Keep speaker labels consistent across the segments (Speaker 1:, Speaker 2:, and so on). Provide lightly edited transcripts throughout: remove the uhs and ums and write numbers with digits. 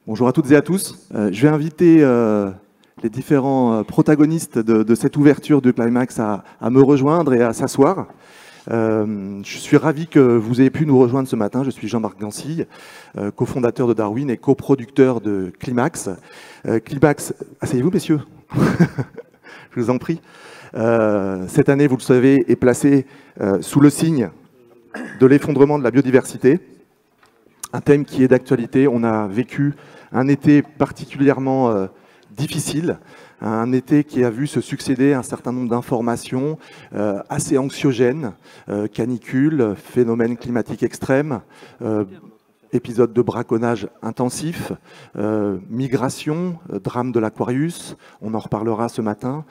Speaker 1: Bonjour à toutes et à tous. Je vais inviter les différents protagonistes de cette ouverture du Climax à me rejoindre et à s'asseoir. Je suis ravi que vous ayez pu nous rejoindre ce matin. Je suis Jean-Marc Gancy, cofondateur de Darwin et coproducteur de Climax. Climax, asseyez-vous messieurs, je vous en prie. Cette année, vous le savez, est placée sous le signe de l'effondrement de la biodiversité. Un thème qui est d'actualité. On a vécu un été particulièrement difficile, un été qui a vu se succéder un certain nombre d'informations assez anxiogènes, canicules, phénomènes climatiques extrêmes, épisodes de braconnage intensif, migration, drame de l'Aquarius, on en reparlera ce matin.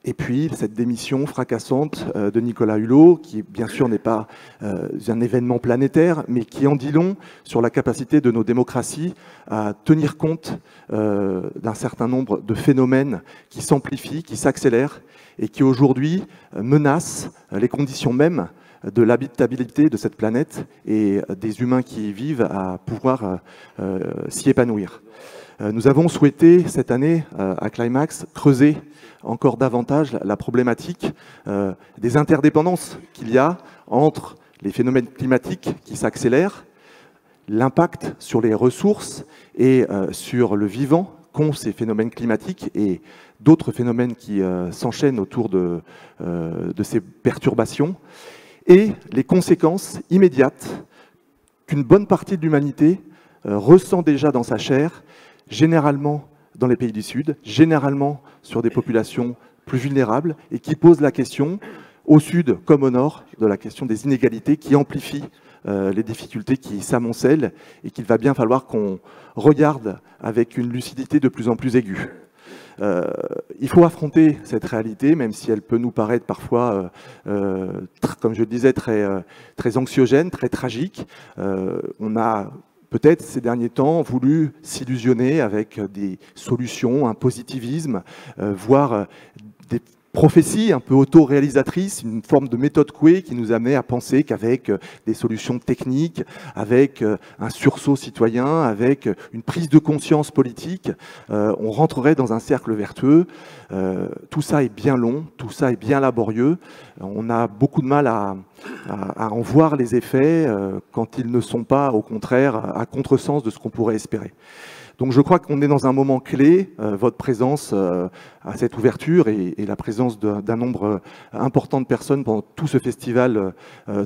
Speaker 1: Et puis, cette démission fracassante de Nicolas Hulot, qui bien sûr n'est pas un événement planétaire, mais qui en dit long sur la capacité de nos démocraties à tenir compte d'un certain nombre de phénomènes qui s'amplifient, qui s'accélèrent et qui aujourd'hui menacent les conditions mêmes de l'habitabilité de cette planète et des humains qui y vivent à pouvoir s'y épanouir. Nous avons souhaité cette année à Climax creuser encore davantage la problématique des interdépendances qu'il y a entre les phénomènes climatiques qui s'accélèrent, l'impact sur les ressources et sur le vivant qu'ont ces phénomènes climatiques et d'autres phénomènes qui s'enchaînent autour de ces perturbations, et les conséquences immédiates qu'une bonne partie de l'humanité ressent déjà dans sa chair, généralement dans les pays du Sud, généralement sur des populations plus vulnérables, et qui pose la question, au Sud comme au Nord, de la question des inégalités qui amplifient les difficultés qui s'amoncellent et qu'il va bien falloir qu'on regarde avec une lucidité de plus en plus aiguë. Il faut affronter cette réalité, même si elle peut nous paraître parfois, comme je le disais, très anxiogène, très tragique. On a peut-être ces derniers temps voulu s'illusionner avec des solutions, un positivisme, voire des prophéties un peu auto-réalisatrices, une forme de méthode Coué qui nous amenait à penser qu'avec des solutions techniques, avec un sursaut citoyen, avec une prise de conscience politique, on rentrerait dans un cercle vertueux. Tout ça est bien long, tout ça est bien laborieux. On a beaucoup de mal à en voir les effets quand ils ne sont pas, au contraire, à contresens de ce qu'on pourrait espérer. Donc je crois qu'on est dans un moment clé, votre présence à cette ouverture et la présence d'un nombre important de personnes pendant tout ce festival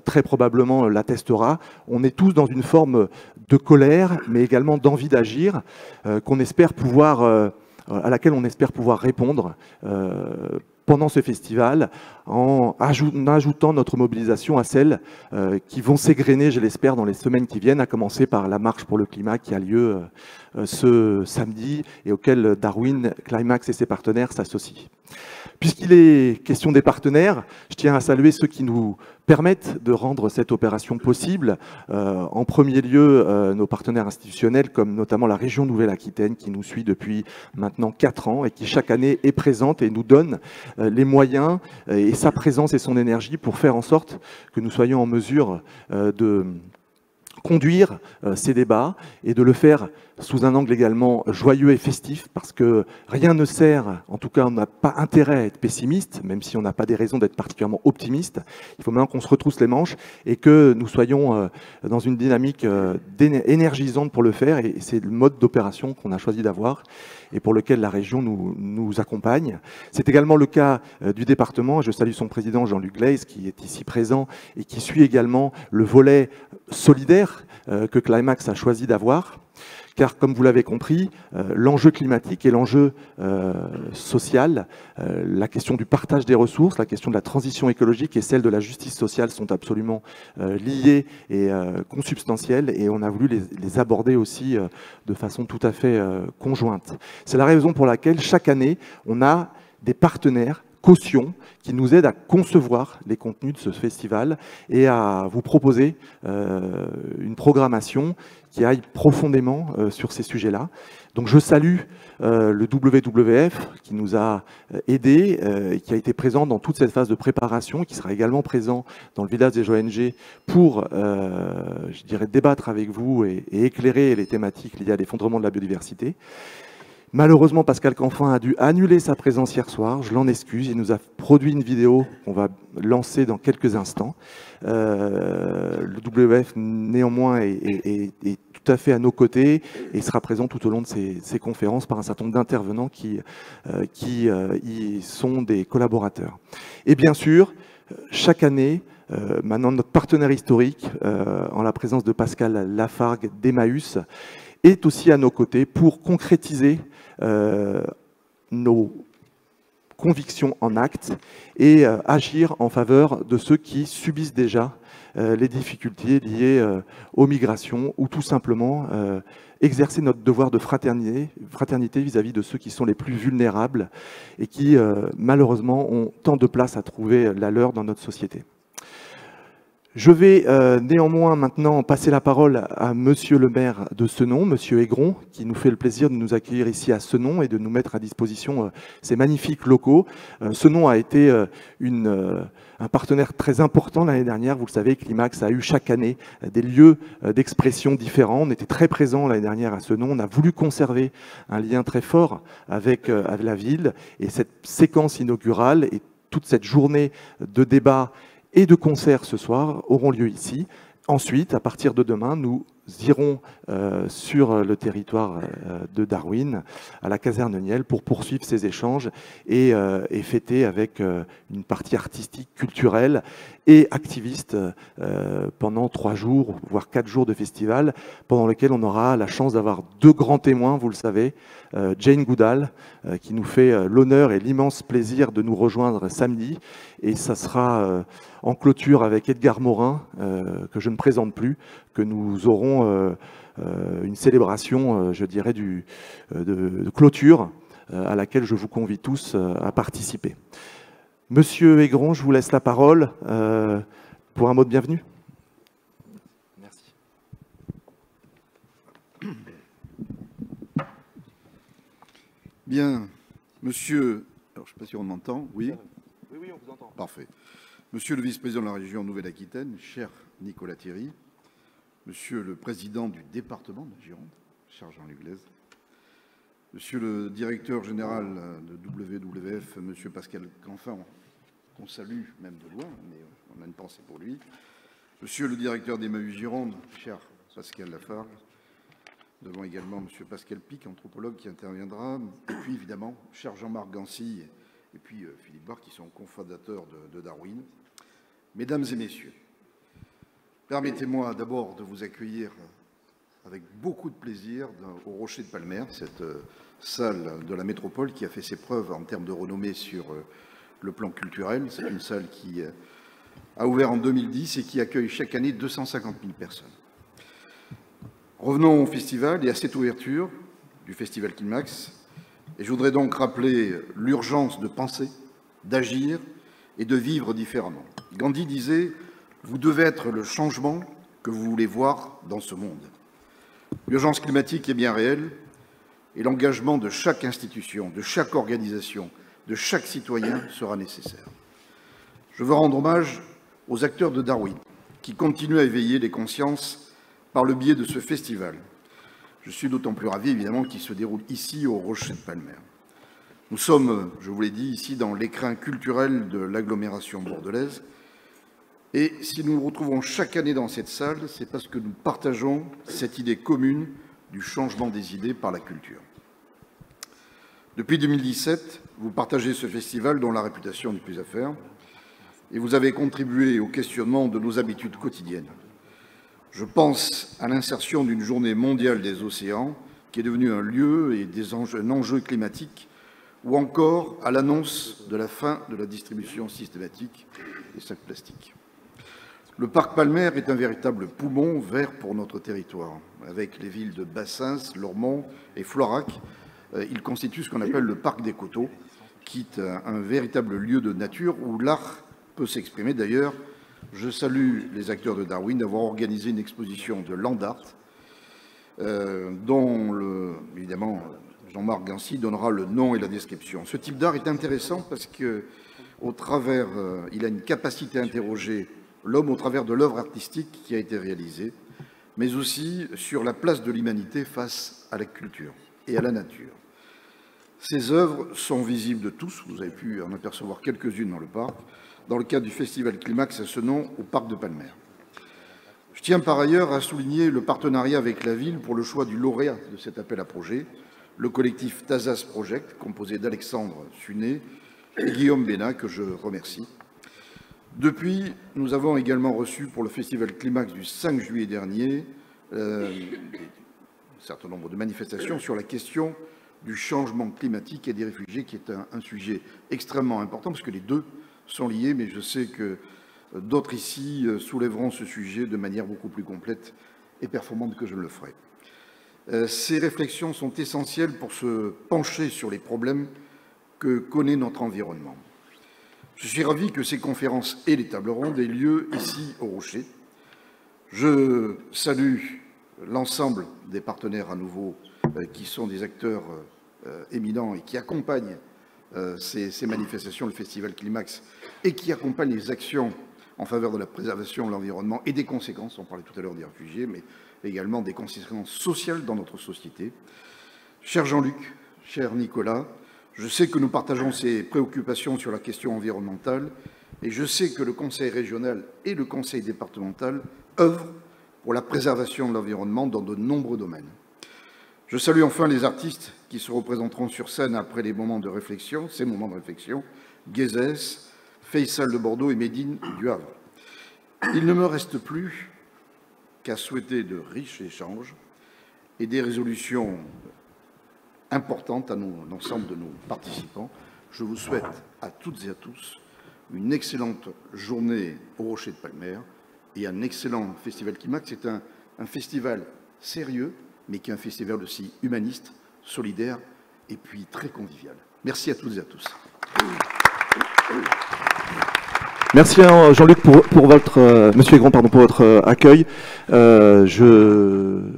Speaker 1: très probablement l'attestera. On est tous dans une forme de colère, mais également d'envie d'agir, à laquelle on espère pouvoir répondre pendant ce festival, en ajoutant notre mobilisation à celles qui vont s'égrener, je l'espère, dans les semaines qui viennent, à commencer par la marche pour le climat qui a lieu ce samedi et auquel Darwin, Climax et ses partenaires s'associent. Puisqu'il est question des partenaires, je tiens à saluer ceux qui nous permettent de rendre cette opération possible. En premier lieu, nos partenaires institutionnels, comme notamment la région Nouvelle-Aquitaine, qui nous suit depuis maintenant 4 ans et qui chaque année est présente et nous donne les moyens et sa présence et son énergie pour faire en sorte que nous soyons en mesure de conduire ces débats et de le faire sous un angle également joyeux et festif, parce que rien ne sert, en tout cas on n'a pas intérêt à être pessimiste, même si on n'a pas des raisons d'être particulièrement optimiste. Il faut maintenant qu'on se retrousse les manches et que nous soyons dans une dynamique énergisante pour le faire, et c'est le mode d'opération qu'on a choisi d'avoir et pour lequel la région nous accompagne. C'est également le cas du département. Je salue son président Jean-Luc Gleis qui est ici présent et qui suit également le volet solidaire que Climax a choisi d'avoir. Car, comme vous l'avez compris, l'enjeu climatique et l'enjeu social, la question du partage des ressources, la question de la transition écologique et celle de la justice sociale sont absolument liées et consubstantielles, et on a voulu les aborder aussi de façon tout à fait conjointe. C'est la raison pour laquelle chaque année, on a des partenaires caution qui nous aide à concevoir les contenus de ce festival et à vous proposer une programmation qui aille profondément sur ces sujets-là. Donc je salue le WWF qui nous a aidés et qui a été présent dans toute cette phase de préparation, qui sera également présent dans le village des ONG pour, je dirais, débattre avec vous et éclairer les thématiques liées à l'effondrement de la biodiversité. Malheureusement, Pascal Canfin a dû annuler sa présence hier soir, je l'en excuse, il nous a produit une vidéo qu'on va lancer dans quelques instants. Le WWF néanmoins est tout à fait à nos côtés et sera présent tout au long de ces conférences par un certain nombre d'intervenants qui y sont des collaborateurs. Et bien sûr, chaque année, maintenant notre partenaire historique, en la présence de Pascal Lafargue d'Emmaüs, est aussi à nos côtés pour concrétiser nos convictions en actes et agir en faveur de ceux qui subissent déjà les difficultés liées aux migrations ou tout simplement exercer notre devoir de fraternité vis-à-vis de ceux qui sont les plus vulnérables et qui malheureusement ont tant de place à trouver la leur dans notre société. Je vais néanmoins maintenant passer la parole à Monsieur le maire de Senon, Monsieur Aigron, qui nous fait le plaisir de nous accueillir ici à Senon et de nous mettre à disposition ces magnifiques locaux. Senon a été un partenaire très important l'année dernière. Vous le savez, Climax a eu chaque année des lieux d'expression différents. On était très présents l'année dernière à Senon. On a voulu conserver un lien très fort avec la ville. Et cette séquence inaugurale et toute cette journée de débat et de concerts ce soir auront lieu ici. Ensuite, à partir de demain, nous irons sur le territoire de Darwin, à la caserne Niel, pour poursuivre ces échanges et fêter avec une partie artistique, culturelle et activiste pendant 3 jours, voire 4 jours de festival, pendant lequel on aura la chance d'avoir 2 grands témoins, vous le savez, Jane Goodall, qui nous fait l'honneur et l'immense plaisir de nous rejoindre samedi, et ça sera en clôture avec Edgar Morin, que je ne présente plus, que nous aurons une célébration, je dirais, de clôture à laquelle je vous convie tous à participer. Monsieur Aigron, je vous laisse la parole pour un mot de bienvenue. Merci.
Speaker 2: Bien, monsieur, alors je ne sais pas si on m'entend, oui ?
Speaker 1: Oui, on vous entend.
Speaker 2: Parfait. Monsieur le vice-président de la région Nouvelle-Aquitaine, cher Nicolas Thierry, monsieur le président du département de la Gironde, cher Jean Luglaise, monsieur le directeur général de WWF, monsieur Pascal Canfin, qu'on salue même de loin, mais on a une pensée pour lui, monsieur le directeur d'Emmaüs Gironde, cher Pascal Lafargue, devant également monsieur Pascal Pic, anthropologue, qui interviendra, et puis évidemment, cher Jean-Marc Gancy, et puis Philippe Barre, qui sont cofondateurs de Darwin. Mesdames et messieurs, permettez-moi d'abord de vous accueillir avec beaucoup de plaisir au Rocher de Palmer, cette salle de la métropole qui a fait ses preuves en termes de renommée sur le plan culturel. C'est une salle qui a ouvert en 2010 et qui accueille chaque année 250 000 personnes. Revenons au festival et à cette ouverture du festival Climax. Et je voudrais donc rappeler l'urgence de penser, d'agir et de vivre différemment. Gandhi disait « Vous devez être le changement que vous voulez voir dans ce monde ». L'urgence climatique est bien réelle et l'engagement de chaque institution, de chaque organisation, de chaque citoyen sera nécessaire. Je veux rendre hommage aux acteurs de Darwin qui continuent à éveiller les consciences par le biais de ce festival. Je suis d'autant plus ravi, évidemment, qu'il se déroule ici, au Rocher de Palmer. Nous sommes, je vous l'ai dit, ici dans l'écrin culturel de l'agglomération bordelaise. Et si nous nous retrouvons chaque année dans cette salle, c'est parce que nous partageons cette idée commune du changement des idées par la culture. Depuis 2017, vous partagez ce festival dont la réputation n'est plus à faire, et vous avez contribué au questionnement de nos habitudes quotidiennes. Je pense à l'insertion d'une journée mondiale des océans, qui est devenue un lieu et un enjeu climatique, ou encore à l'annonce de la fin de la distribution systématique des sacs plastiques. Le parc Palmer est un véritable poumon vert pour notre territoire. Avec les villes de Bassins, Lormont et Florac, il constitue ce qu'on appelle le parc des coteaux, quitte un véritable lieu de nature où l'art peut s'exprimer. D'ailleurs, je salue les acteurs de Darwin d'avoir organisé une exposition de land art dont, évidemment, Jean-Marc Gancy donnera le nom et la description. Ce type d'art est intéressant parce que, il a une capacité à interroger l'homme au travers de l'œuvre artistique qui a été réalisée, mais aussi sur la place de l'humanité face à la culture et à la nature. Ces œuvres sont visibles de tous, vous avez pu en apercevoir quelques-unes dans le parc, dans le cadre du festival Climax à ce nom au parc de Palmer. Je tiens par ailleurs à souligner le partenariat avec la ville pour le choix du lauréat de cet appel à projet, le collectif Tazas Project, composé d'Alexandre Sunet et Guillaume Bénat, que je remercie. Depuis, nous avons également reçu pour le festival Climax du 5 juillet dernier un certain nombre de manifestations sur la question du changement climatique et des réfugiés, qui est un sujet extrêmement important, parce que les deux sont liés, mais je sais que d'autres ici soulèveront ce sujet de manière beaucoup plus complète et performante que je ne le ferai. Ces réflexions sont essentielles pour se pencher sur les problèmes que connaît notre environnement. Je suis ravi que ces conférences et les tables rondes aient lieu ici au Rocher. Je salue l'ensemble des partenaires à nouveau qui sont des acteurs éminents et qui accompagnent ces manifestations, le Festival Climax, et qui accompagnent les actions en faveur de la préservation de l'environnement et des conséquences, on parlait tout à l'heure des réfugiés, mais également des conséquences sociales dans notre société. Cher Jean-Luc, cher Nicolas, je sais que nous partageons ces préoccupations sur la question environnementale et je sais que le Conseil régional et le Conseil départemental œuvrent pour la préservation de l'environnement dans de nombreux domaines. Je salue enfin les artistes qui se représenteront sur scène après ces moments de réflexion, Guézès, Faisal de Bordeaux et Médine du Havre. Il ne me reste plus qu'à souhaiter de riches échanges et des résolutions importantes à l'ensemble de nos participants. Je vous souhaite à toutes et à tous une excellente journée au Rocher de Palmer et un excellent festival Climax. C'est un festival sérieux, mais qui est un festival aussi humaniste, solidaire et puis très convivial. Merci à toutes et à tous.
Speaker 1: Merci Jean-Luc pour votre, Monsieur Aigran, pardon, pour votre accueil. Je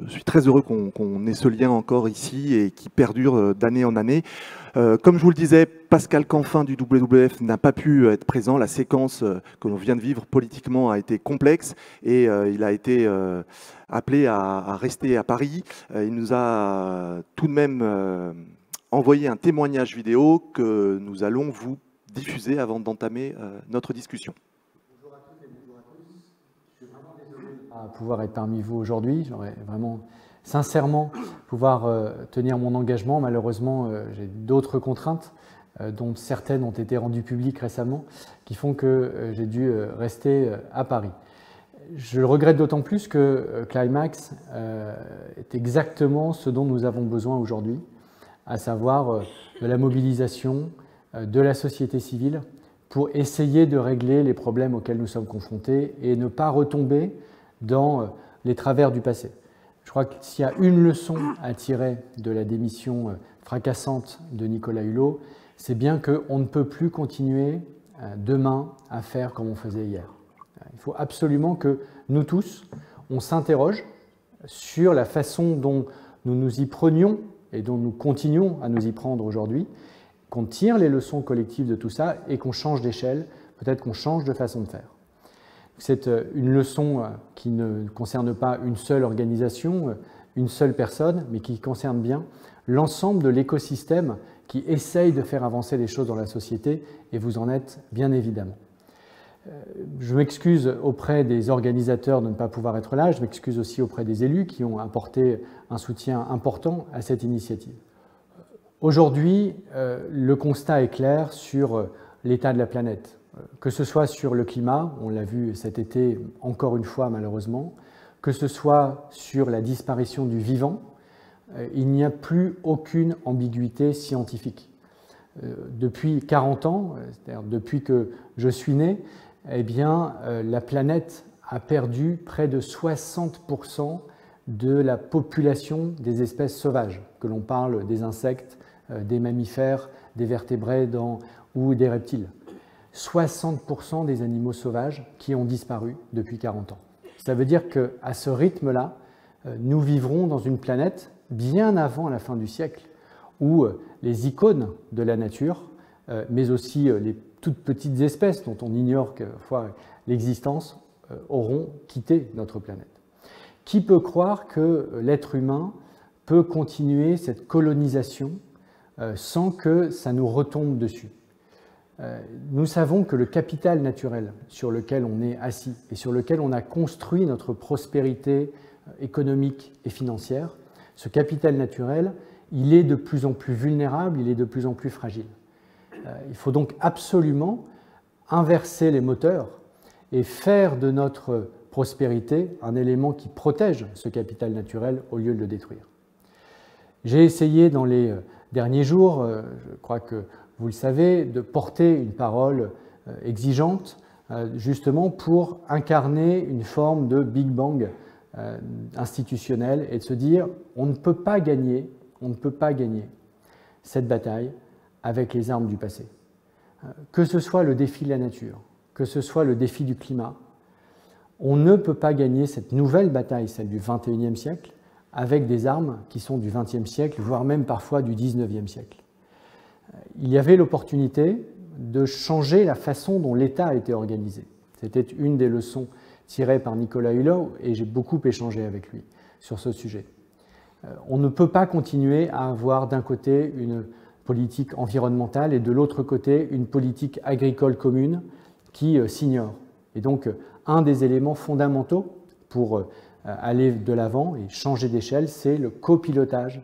Speaker 1: suis très heureux qu'on ait ce lien encore ici et qui perdure d'année en année. Comme je vous le disais, Pascal Canfin du WWF n'a pas pu être présent. La séquence que l'on vient de vivre politiquement a été complexe et il a été appelé à rester à Paris. Il nous a tout de même envoyé un témoignage vidéo que nous allons vous diffuser avant d'entamer notre discussion.
Speaker 3: Bonjour à toutes et bonjour à tous. Je suis vraiment désolé de ne pas pouvoir être parmi vous aujourd'hui. J'aurais vraiment sincèrement pouvoir tenir mon engagement. Malheureusement, j'ai d'autres contraintes, dont certaines ont été rendues publiques récemment, qui font que j'ai dû rester à Paris. Je le regrette d'autant plus que Climax est exactement ce dont nous avons besoin aujourd'hui, à savoir de la mobilisation de la société civile pour essayer de régler les problèmes auxquels nous sommes confrontés et ne pas retomber dans les travers du passé. Je crois que s'il y a une leçon à tirer de la démission fracassante de Nicolas Hulot, c'est bien qu'on ne peut plus continuer demain à faire comme on faisait hier. Il faut absolument que nous tous, on s'interroge sur la façon dont nous nous y prenions et dont nous continuons à nous y prendre aujourd'hui, qu'on tire les leçons collectives de tout ça et qu'on change d'échelle, peut-être qu'on change de façon de faire. C'est une leçon qui ne concerne pas une seule organisation, une seule personne, mais qui concerne bien l'ensemble de l'écosystème qui essaye de faire avancer les choses dans la société, et vous en êtes bien évidemment. Je m'excuse auprès des organisateurs de ne pas pouvoir être là, je m'excuse aussi auprès des élus qui ont apporté un soutien important à cette initiative. Aujourd'hui, le constat est clair sur l'état de la planète, que ce soit sur le climat, on l'a vu cet été encore une fois malheureusement, que ce soit sur la disparition du vivant, il n'y a plus aucune ambiguïté scientifique. Depuis 40 ans, c'est-à-dire depuis que je suis né, eh bien, la planète a perdu près de 60% de la population des espèces sauvages, que l'on parle des insectes, des mammifères, des vertébrés ou des reptiles. 60% des animaux sauvages qui ont disparu depuis 40 ans. Ça veut dire qu'à ce rythme-là, nous vivrons dans une planète bien avant la fin du siècle où les icônes de la nature, mais aussi les toutes petites espèces dont on ignore quelquefois l'existence, auront quitté notre planète. Qui peut croire que l'être humain peut continuer cette colonisation sans que ça nous retombe dessus? Nous savons que le capital naturel sur lequel on est assis et sur lequel on a construit notre prospérité économique et financière, ce capital naturel, il est de plus en plus vulnérable, il est de plus en plus fragile. Il faut donc absolument inverser les moteurs et faire de notre prospérité un élément qui protège ce capital naturel au lieu de le détruire. J'ai essayé dans les derniers jours, je crois que vous le savez, de porter une parole exigeante justement pour incarner une forme de Big Bang institutionnel et de se dire on ne peut pas gagner cette bataille avec les armes du passé. Que ce soit le défi de la nature, que ce soit le défi du climat, on ne peut pas gagner cette nouvelle bataille, celle du XXIe siècle, avec des armes qui sont du XXe siècle, voire même parfois du XIXe siècle. Il y avait l'opportunité de changer la façon dont l'État a été organisé. C'était une des leçons tirées par Nicolas Hulot et j'ai beaucoup échangé avec lui sur ce sujet. On ne peut pas continuer à avoir d'un côté une politique environnementale et de l'autre côté une politique agricole commune qui s'ignore. Et donc, un des éléments fondamentaux pour aller de l'avant et changer d'échelle, c'est le copilotage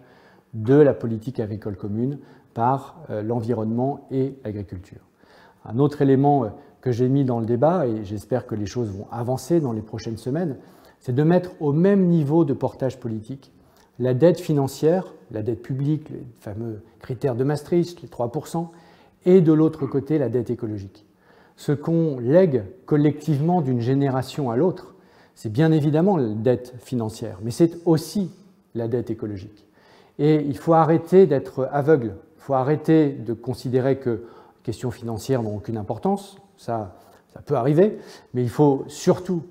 Speaker 3: de la politique agricole commune par l'environnement et l'agriculture. Un autre élément que j'ai mis dans le débat, et j'espère que les choses vont avancer dans les prochaines semaines, c'est de mettre au même niveau de portage politique la dette financière, la dette publique, les fameux critères de Maastricht, les 3%, et de l'autre côté la dette écologique. Ce qu'on lègue collectivement d'une génération à l'autre, c'est bien évidemment la dette financière, mais c'est aussi la dette écologique. Et il faut arrêter d'être aveugle, il faut arrêter de considérer que les questions financières n'ont aucune importance, ça peut arriver, mais il faut surtout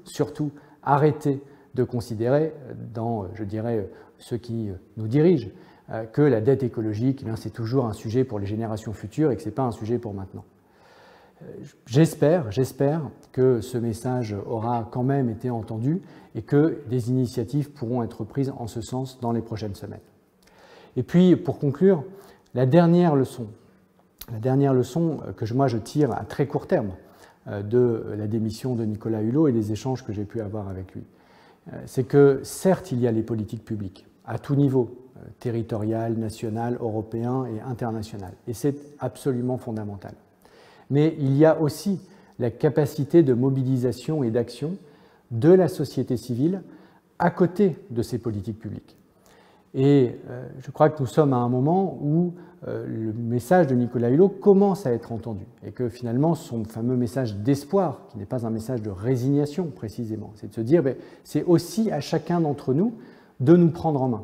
Speaker 3: arrêter de considérer dans, je dirais, ceux qui nous dirigent, que la dette écologique, c'est toujours un sujet pour les générations futures et que ce n'est pas un sujet pour maintenant. J'espère que ce message aura quand même été entendu et que des initiatives pourront être prises en ce sens dans les prochaines semaines. Et puis, pour conclure, la dernière leçon que moi je tire à très court terme de la démission de Nicolas Hulot et des échanges que j'ai pu avoir avec lui, c'est que certes, il y a les politiques publiques à tout niveau, territorial, national, européen et international, et c'est absolument fondamental. Mais il y a aussi la capacité de mobilisation et d'action de la société civile à côté de ces politiques publiques. Et je crois que nous sommes à un moment où le message de Nicolas Hulot commence à être entendu et que finalement son fameux message d'espoir, qui n'est pas un message de résignation précisément, c'est de se dire c'est aussi à chacun d'entre nous de nous prendre en main.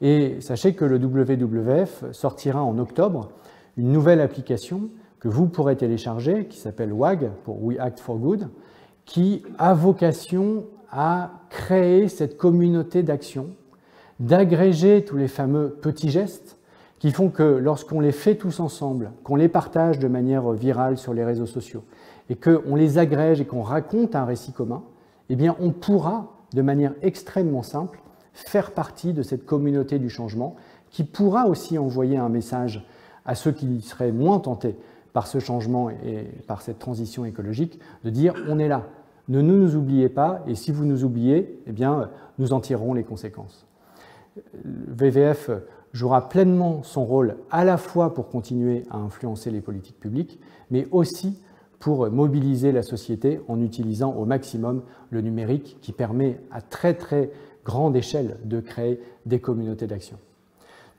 Speaker 3: Et sachez que le WWF sortira en octobre une nouvelle application que vous pourrez télécharger, qui s'appelle WAG, pour We Act for Good, qui a vocation à créer cette communauté d'action, d'agréger tous les fameux petits gestes qui font que lorsqu'on les fait tous ensemble, qu'on les partage de manière virale sur les réseaux sociaux et qu'on les agrège et qu'on raconte un récit commun, eh bien on pourra, de manière extrêmement simple, faire partie de cette communauté du changement qui pourra aussi envoyer un message à ceux qui seraient moins tentés par ce changement et par cette transition écologique, de dire on est là, ne nous oubliez pas et si vous nous oubliez, eh bien nous en tirerons les conséquences. Le WWF jouera pleinement son rôle à la fois pour continuer à influencer les politiques publiques, mais aussi pour mobiliser la société en utilisant au maximum le numérique qui permet à très très grande échelle de créer des communautés d'action.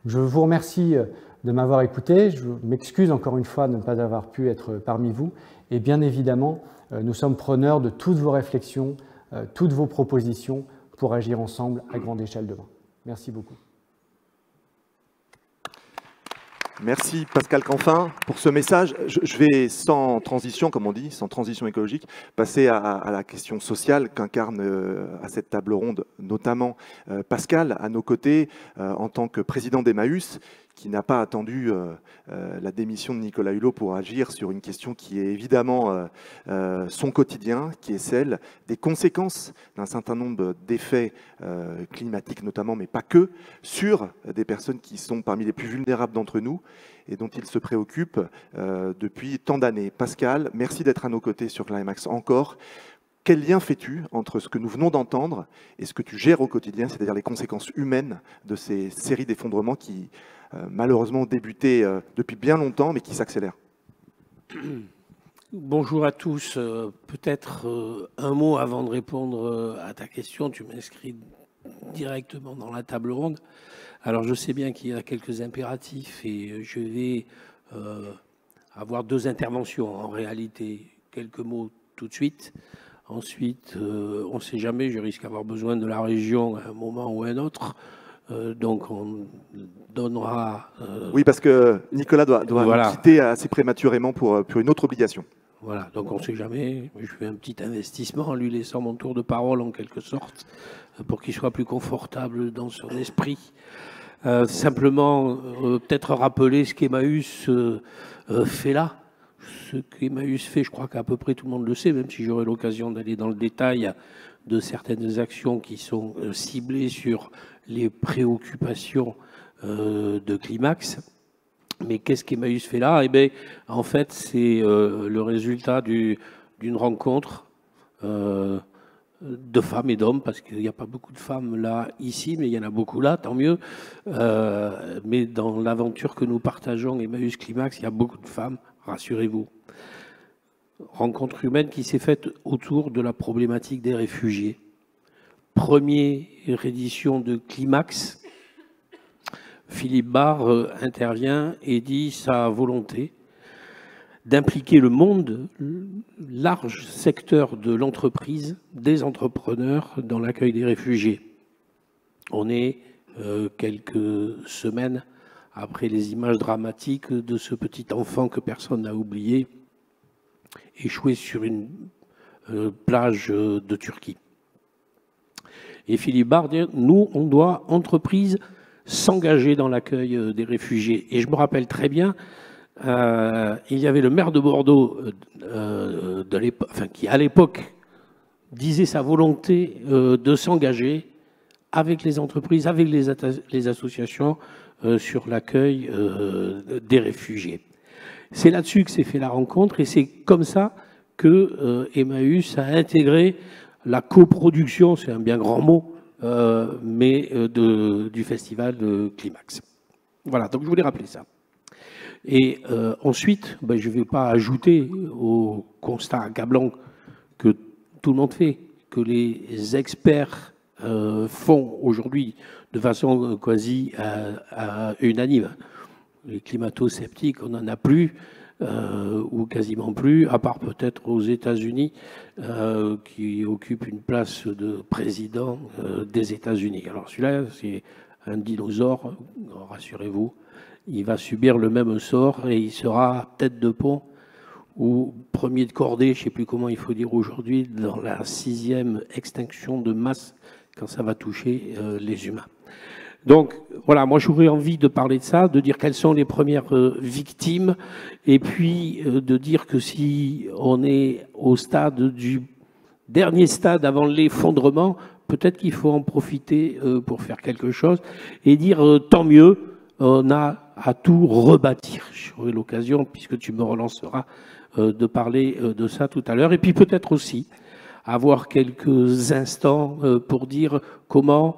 Speaker 3: Je vous remercie de m'avoir écouté, je m'excuse encore une fois de ne pas avoir pu être parmi vous et bien évidemment nous sommes preneurs de toutes vos réflexions, toutes vos propositions pour agir ensemble à grande échelle demain. Merci beaucoup.
Speaker 1: Merci Pascal Canfin pour ce message. Je vais sans transition, comme on dit, sans transition écologique, passer à la question sociale qu'incarne à cette table ronde, notamment Pascal, à nos côtés, en tant que président d'Emmaüs, qui n'a pas attendu la démission de Nicolas Hulot pour agir sur une question qui est évidemment son quotidien, qui est celle des conséquences d'un certain nombre d'effets climatiques notamment, mais pas que, sur des personnes qui sont parmi les plus vulnérables d'entre nous et dont il se préoccupe depuis tant d'années. Pascal, merci d'être à nos côtés sur Climax encore. Quel lien fais-tu entre ce que nous venons d'entendre et ce que tu gères au quotidien, c'est-à-dire les conséquences humaines de ces séries d'effondrements qui, malheureusement, ont débuté depuis bien longtemps, mais qui s'accélèrent?
Speaker 4: Bonjour à tous. Peut-être un mot avant de répondre à ta question. Tu m'inscris directement dans la table ronde. Alors, je sais bien qu'il y a quelques impératifs et je vais avoir deux interventions. En réalité, quelques mots tout de suite. Ensuite, on ne sait jamais, je risque d'avoir besoin de la région à un moment ou à un autre. Donc, on donnera...
Speaker 1: Oui, parce que Nicolas doit
Speaker 4: voilà.
Speaker 1: nous quitter assez prématurément pour une autre obligation.
Speaker 4: Voilà, donc on ne sait jamais. Je fais un petit investissement en lui laissant mon tour de parole, en quelque sorte, pour qu'il soit plus confortable dans son esprit. Simplement, peut-être rappeler ce qu'Emmaüs fait là. Ce qu'Emmaüs fait, je crois qu'à peu près tout le monde le sait, même si j'aurai l'occasion d'aller dans le détail de certaines actions qui sont ciblées sur les préoccupations de Climax. Mais qu'est-ce qu'Emmaüs fait là? Eh bien, en fait, c'est le résultat d'une rencontre de femmes et d'hommes, parce qu'il n'y a pas beaucoup de femmes là, ici, mais il y en a beaucoup là, tant mieux. Mais dans l'aventure que nous partageons, Emmaüs Climax, il y a beaucoup de femmes, rassurez-vous. Rencontre humaine qui s'est faite autour de la problématique des réfugiés. Première édition de Climax, Philippe Barre intervient et dit sa volonté d'impliquer le monde, large secteur de l'entreprise, des entrepreneurs dans l'accueil des réfugiés. On est quelques semaines après les images dramatiques de ce petit enfant que personne n'a oublié, échoué sur une plage de Turquie. Et Philippe Barre dit, nous, on doit, entreprise, s'engager dans l'accueil des réfugiés. Et je me rappelle très bien, il y avait le maire de Bordeaux, qui à l'époque disait sa volonté de s'engager avec les entreprises, avec les associations sur l'accueil des réfugiés. C'est là-dessus que s'est fait la rencontre et c'est comme ça que Emmaüs a intégré la coproduction, c'est un bien grand mot, mais du festival de Climax. Voilà, donc je voulais rappeler ça. Et ensuite, je ne vais pas ajouter au constat accablant que tout le monde fait, que les experts font aujourd'hui de façon quasi unanime. Les climato-sceptiques, on n'en a plus, ou quasiment plus, à part peut-être aux États-Unis, qui occupent une place de président des États-Unis. Alors celui-là, c'est un dinosaure, rassurez-vous, il va subir le même sort et il sera tête de pont ou premier de cordée, je ne sais plus comment il faut dire aujourd'hui, dans la 6e extinction de masse quand ça va toucher les humains. Donc voilà, moi j'aurais envie de parler de ça, de dire quelles sont les premières victimes, et puis de dire que si on est au stade du dernier stade avant l'effondrement, peut-être qu'il faut en profiter pour faire quelque chose et dire tant mieux, on a à tout rebâtir. J'aurai l'occasion, puisque tu me relanceras, de parler de ça tout à l'heure, et puis peut-être aussi avoir quelques instants pour dire comment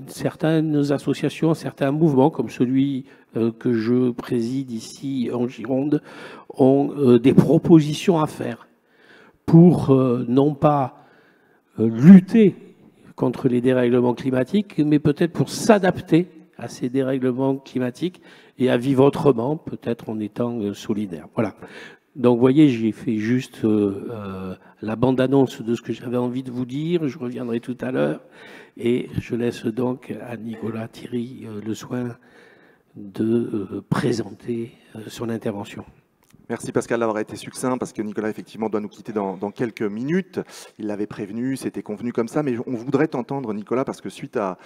Speaker 4: certaines associations, certains mouvements, comme celui que je préside ici en Gironde, ont des propositions à faire pour non pas lutter contre les dérèglements climatiques, mais peut-être pour s'adapter à ces dérèglements climatiques et à vivre autrement, peut-être en étant solidaire. Voilà. Donc, vous voyez, j'ai fait juste la bande-annonce de ce que j'avais envie de vous dire. Je reviendrai tout à l'heure. Et je laisse donc à Nicolas Thierry le soin de présenter son intervention.
Speaker 1: Merci Pascal d'avoir été succinct, parce que Nicolas effectivement doit nous quitter dans quelques minutes. Il l'avait prévenu, c'était convenu comme ça, mais on voudrait t'entendre Nicolas, parce que suite à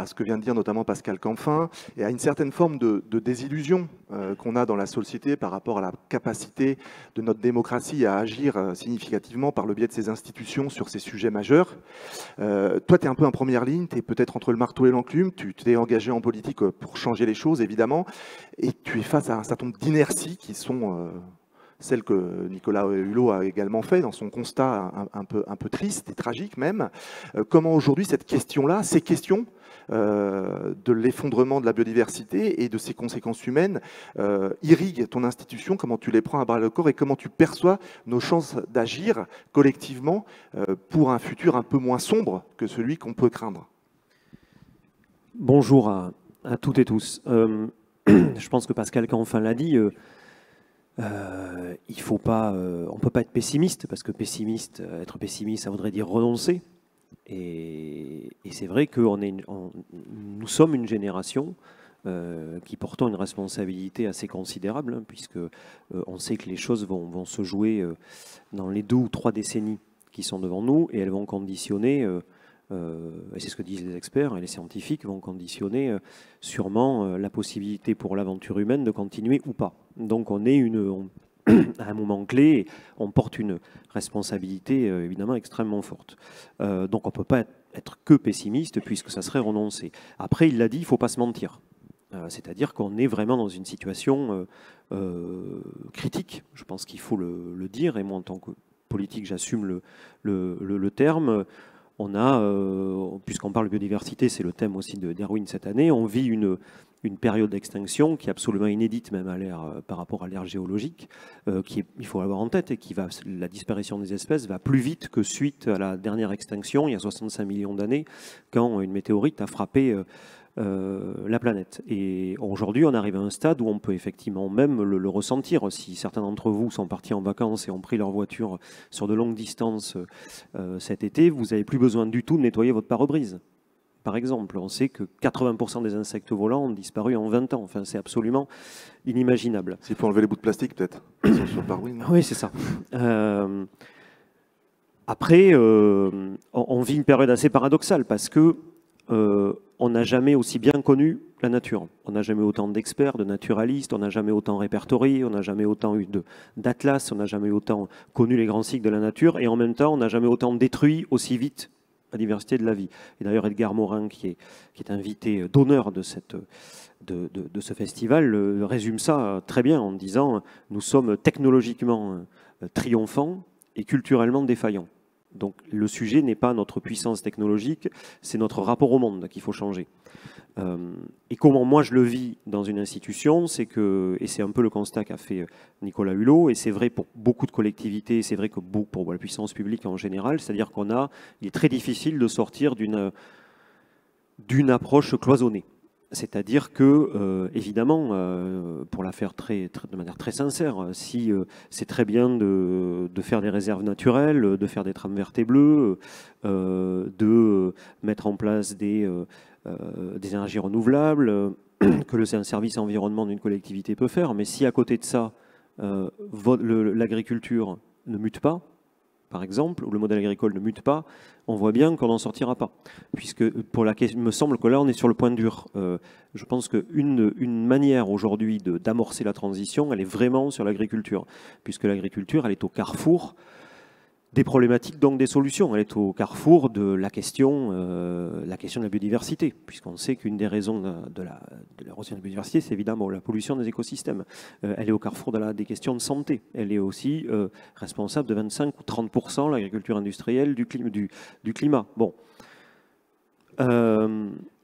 Speaker 1: ce que vient de dire notamment Pascal Canfin, et à une certaine forme de désillusion qu'on a dans la société par rapport à la capacité de notre démocratie à agir significativement par le biais de ses institutions sur ces sujets majeurs. Toi, tu es un peu en première ligne, tu es peut-être entre le marteau et l'enclume, tu t'es engagé en politique pour changer les choses, évidemment, et tu es face à un certain nombre d'inerties qui sont celles que Nicolas Hulot a également fait dans son constat un peu triste et tragique même. Comment aujourd'hui cette question-là, ces questions de l'effondrement de la biodiversité et de ses conséquences humaines irriguent ton institution, comment tu les prends à bras le corps et comment tu perçois nos chances d'agir collectivement pour un futur un peu moins sombre que celui qu'on peut craindre?
Speaker 5: Bonjour à toutes et tous. Je pense que Pascal Canfin l'a dit, il faut pas, on ne peut pas être pessimiste, parce que être pessimiste, ça voudrait dire renoncer. Et c'est vrai que nous sommes une génération qui portons une responsabilité assez considérable, hein, puisque on sait que les choses vont se jouer dans les 2 ou 3 décennies qui sont devant nous, et elles vont conditionner, et c'est ce que disent les experts et les scientifiques, vont conditionner sûrement la possibilité pour l'aventure humaine de continuer ou pas. Donc on est à un moment clé, on porte une responsabilité évidemment extrêmement forte. Donc on ne peut pas être que pessimiste, puisque ça serait renoncer. Après, il l'a dit, il ne faut pas se mentir. C'est-à-dire qu'on est vraiment dans une situation critique. Je pense qu'il faut le dire, et moi en tant que politique, j'assume le terme. On a, puisqu'on parle de biodiversité, c'est le thème aussi de Darwin cette année, on vit une période d'extinction qui est absolument inédite, même par rapport à l'ère géologique, il faut l'avoir en tête, et la disparition des espèces va plus vite que suite à la dernière extinction, il y a 65 millions d'années, quand une météorite a frappé la planète. Et aujourd'hui, on arrive à un stade où on peut effectivement même le ressentir. Si certains d'entre vous sont partis en vacances et ont pris leur voiture sur de longues distances cet été, vous n'avez plus besoin du tout de nettoyer votre pare-brise. Par exemple, on sait que 80% des insectes volants ont disparu en 20 ans. Enfin, c'est absolument inimaginable.
Speaker 1: S'il faut enlever les bouts de plastique, peut-être, sur Darwin.
Speaker 5: Oui, c'est ça. Après, on vit une période assez paradoxale, parce que on n'a jamais aussi bien connu la nature. On n'a jamais autant d'experts, de naturalistes, on n'a jamais autant répertorié, on n'a jamais autant eu d'atlas, on n'a jamais autant connu les grands cycles de la nature, et en même temps, on n'a jamais autant détruit aussi vite la diversité de la vie. Et d'ailleurs, Edgar Morin, qui est invité d'honneur de ce festival, résume ça très bien en disant « Nous sommes technologiquement triomphants et culturellement défaillants ». Donc le sujet n'est pas notre puissance technologique, c'est notre rapport au monde qu'il faut changer. Et comment moi je le vis dans une institution, c'est que, et c'est un peu le constat qu'a fait Nicolas Hulot, et c'est vrai pour beaucoup de collectivités, c'est vrai que pour la puissance publique en général, c'est-à-dire il est très difficile de sortir d'une approche cloisonnée. C'est-à-dire que, évidemment, pour la faire de manière très sincère, si c'est très bien de faire des réserves naturelles, de faire des trames vertes et bleues, de mettre en place des énergies renouvelables, que un service environnement d'une collectivité peut faire, mais si à côté de ça, l'agriculture ne mute pas, par exemple, ou le modèle agricole ne mute pas, on voit bien qu'on n'en sortira pas. Puisque il me semble que là, on est sur le point dur. Je pense qu'une manière aujourd'hui d'amorcer la transition, elle est vraiment sur l'agriculture. Puisque l'agriculture, elle est au carrefour des problématiques, donc des solutions. Elle est au carrefour de la question de la biodiversité, puisqu'on sait qu'une des raisons de l'érosion de la biodiversité, c'est évidemment la pollution des écosystèmes. Elle est au carrefour des questions de santé. Elle est aussi responsable de 25 ou 30%, l'agriculture industrielle, du climat. Bon.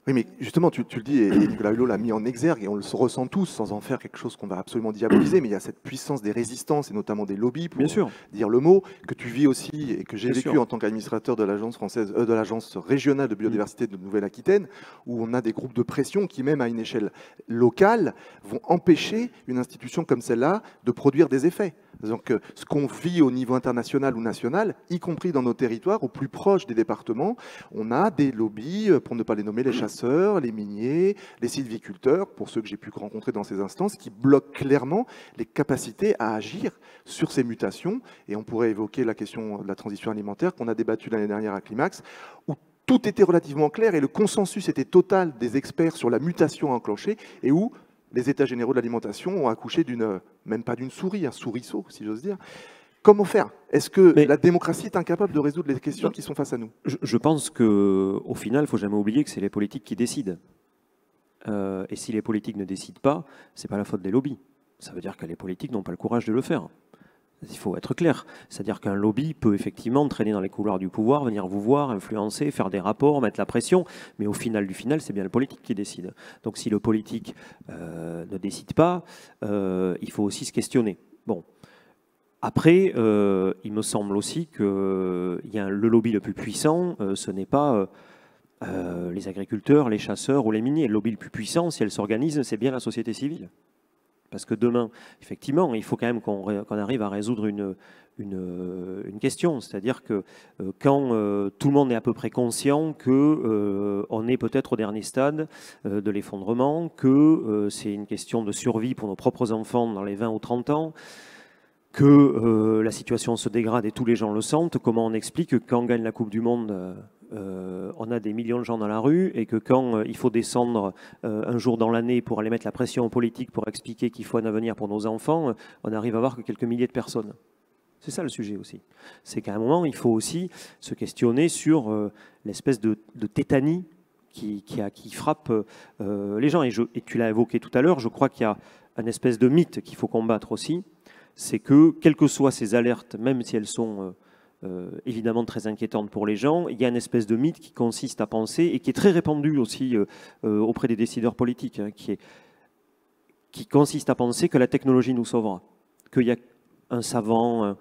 Speaker 1: Oui, mais justement, tu le dis, et Nicolas Hulot l'a mis en exergue, et on le ressent tous, sans en faire quelque chose qu'on va absolument diaboliser, mais il y a cette puissance des résistances, et notamment des lobbies, pour dire le mot, que tu vis aussi, et que j'ai vécu en tant qu'administrateur de l'agence régionale de biodiversité de Nouvelle-Aquitaine, où on a des groupes de pression qui, même à une échelle locale, vont empêcher une institution comme celle-là de produire des effets. Donc, ce qu'on vit au niveau international ou national, y compris dans nos territoires, au plus proche des départements, on a des lobbies, pour ne pas les nommer, les chasseurs, les miniers, les sylviculteurs, pour ceux que j'ai pu rencontrer dans ces instances, qui bloquent clairement les capacités à agir sur ces mutations. Et on pourrait évoquer la question de la transition alimentaire qu'on a débattue l'année dernière à Climax, où tout était relativement clair et le consensus était total des experts sur la mutation enclenchée et où les États généraux de l'alimentation ont accouché même pas d'une souris, un souriceau, si j'ose dire. Comment faire? Est-ce que la démocratie est incapable de résoudre les questions qui sont face à nous?
Speaker 5: Je pense qu'au final, il ne faut jamais oublier que c'est les politiques qui décident. Et si les politiques ne décident pas, ce n'est pas la faute des lobbies. Ça veut dire que les politiques n'ont pas le courage de le faire. Il faut être clair. C'est-à-dire qu'un lobby peut effectivement traîner dans les couloirs du pouvoir, venir vous voir, influencer, faire des rapports, mettre la pression, mais au final du final, c'est bien le politique qui décide. Donc si le politique ne décide pas, il faut aussi se questionner. Bon. Après, il me semble aussi que le lobby le plus puissant, ce n'est pas les agriculteurs, les chasseurs ou les miniers. Le lobby le plus puissant, si elle s'organise, c'est bien la société civile. Parce que demain, effectivement, il faut quand même qu'on arrive à résoudre une question. C'est-à-dire que quand tout le monde est à peu près conscient qu'on est peut-être au dernier stade de l'effondrement, que c'est une question de survie pour nos propres enfants dans les 20 ou 30 ans, que la situation se dégrade et tous les gens le sentent, comment on explique que quand on gagne la Coupe du Monde, on a des millions de gens dans la rue et que quand il faut descendre un jour dans l'année pour aller mettre la pression aux politiques pour expliquer qu'il faut un avenir pour nos enfants, on arrive à voir que quelques milliers de personnes. C'est ça le sujet aussi. C'est qu'à un moment, il faut aussi se questionner sur l'espèce de tétanie qui frappe les gens. Et tu l'as évoqué tout à l'heure, je crois qu'il y a un espèce de mythe qu'il faut combattre aussi, c'est que, quelles que soient ces alertes, même si elles sont évidemment très inquiétantes pour les gens, il y a une espèce de mythe qui consiste à penser, et qui est très répandu aussi auprès des décideurs politiques, hein, qui consiste à penser que la technologie nous sauvera, qu'il y a un savant,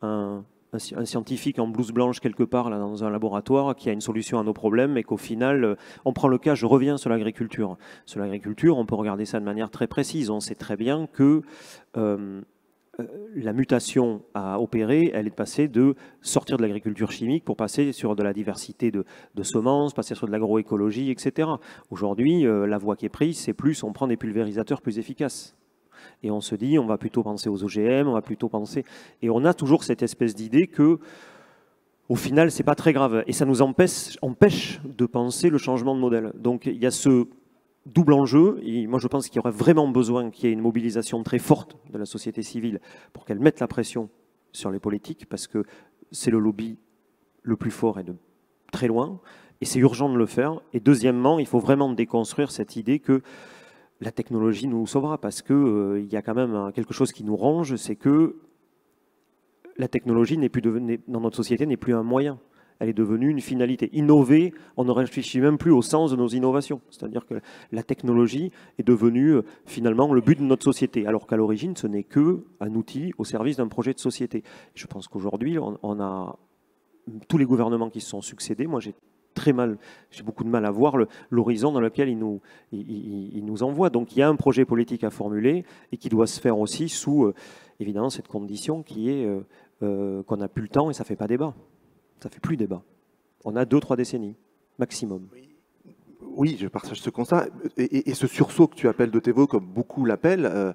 Speaker 5: un scientifique en blouse blanche quelque part là, dans un laboratoire qui a une solution à nos problèmes et qu'au final, on prend le cas, je reviens sur l'agriculture. Sur l'agriculture, on peut regarder ça de manière très précise. On sait très bien que la mutation à opérer, elle est passée de sortir de l'agriculture chimique pour passer sur de la diversité de semences, passer sur de l'agroécologie, etc. Aujourd'hui, la voie qui est prise, c'est plus on prend des pulvérisateurs plus efficaces. Et on se dit, on va plutôt penser aux OGM, on va plutôt penser... Et on a toujours cette espèce d'idée que, au final, c'est pas très grave. Et ça nous empêche de penser le changement de modèle. Donc il y a ce double enjeu, et moi je pense qu'il y aurait vraiment besoin qu'il y ait une mobilisation très forte de la société civile pour qu'elle mette la pression sur les politiques, parce que c'est le lobby le plus fort et de très loin, et c'est urgent de le faire. Et deuxièmement, il faut vraiment déconstruire cette idée que la technologie nous sauvera, parce qu'il y a quand même quelque chose qui nous ronge, c'est que la technologie dans notre société n'est plus un moyen. Elle est devenue une finalité. Innover, on ne réfléchit même plus au sens de nos innovations. C'est-à-dire que la technologie est devenue finalement le but de notre société, alors qu'à l'origine, ce n'est qu'un outil au service d'un projet de société. Je pense qu'aujourd'hui, on a tous les gouvernements qui se sont succédés. Moi, j'ai beaucoup de mal à voir l'horizon dans lequel ils nous envoient. Donc il y a un projet politique à formuler et qui doit se faire aussi sous, évidemment, cette condition qui est qu'on n'a plus le temps et ça ne fait pas débat. Ça ne fait plus débat. On a 2-3 décennies, maximum.
Speaker 1: Oui, je partage ce constat. Et ce sursaut que tu appelles de tes voeux, comme beaucoup l'appellent,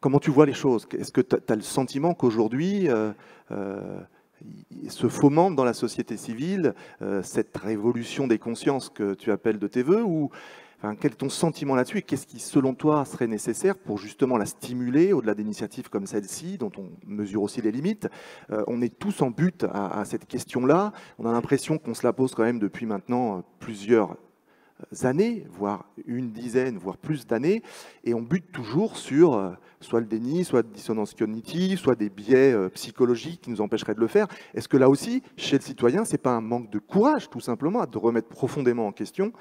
Speaker 1: comment tu vois les choses? Est-ce que tu as le sentiment qu'aujourd'hui, se fomente dans la société civile cette révolution des consciences que tu appelles de tes voeux, ou quel est ton sentiment là-dessus et qu'est-ce qui, selon toi, serait nécessaire pour justement la stimuler au-delà d'initiatives comme celle-ci, dont on mesure aussi les limites? On est tous en but à cette question-là. On a l'impression qu'on se la pose quand même depuis maintenant plusieurs années, voire une dizaine, voire plus d'années, et on bute toujours sur soit le déni, soit la dissonance cognitive, soit des biais psychologiques qui nous empêcheraient de le faire. Est-ce que là aussi, chez le citoyen, c'est pas un manque de courage, tout simplement, de remettre profondément en question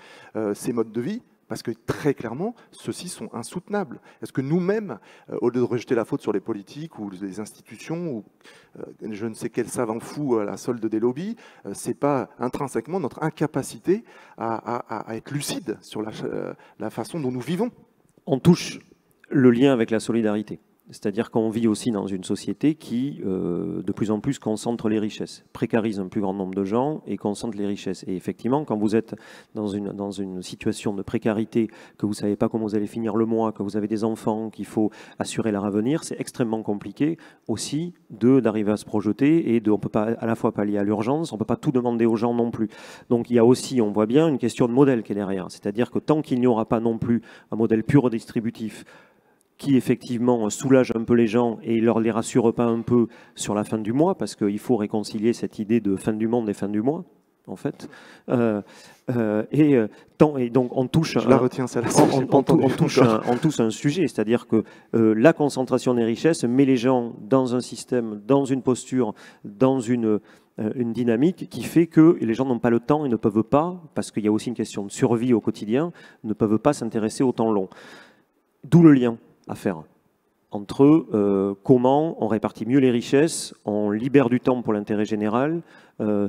Speaker 1: ces modes de vie? Parce que très clairement, ceux-ci sont insoutenables. Est-ce que nous-mêmes, au lieu de rejeter la faute sur les politiques ou les institutions, ou je ne sais quel savant fou à la solde des lobbies, c'est pas intrinsèquement notre incapacité à être lucide sur la façon dont nous vivons?
Speaker 5: On touche le lien avec la solidarité. C'est-à-dire qu'on vit aussi dans une société qui, de plus en plus, concentre les richesses, précarise un plus grand nombre de gens et concentre les richesses. Et effectivement, quand vous êtes dans une situation de précarité, que vous ne savez pas comment vous allez finir le mois, que vous avez des enfants, qu'il faut assurer leur avenir, c'est extrêmement compliqué aussi d'arriver à se projeter et on ne peut pas à la fois pallier à l'urgence, on ne peut pas tout demander aux gens non plus. Donc il y a aussi, on voit bien, une question de modèle qui est derrière. C'est-à-dire que tant qu'il n'y aura pas non plus un modèle pur redistributif, qui effectivement soulage un peu les gens et ne les rassure pas un peu sur la fin du mois, parce qu'il faut réconcilier cette idée de fin du monde et fin du mois, en fait. Et donc on touche...
Speaker 1: Je la retiens, celle-là.
Speaker 5: On touche un sujet, c'est-à-dire que la concentration des richesses met les gens dans un système, dans une posture, dans une dynamique qui fait que les gens n'ont pas le temps et ne peuvent pas, parce qu'il y a aussi une question de survie au quotidien, ne peuvent pas s'intéresser au temps long. D'où le lien à faire entre comment on répartit mieux les richesses, on libère du temps pour l'intérêt général.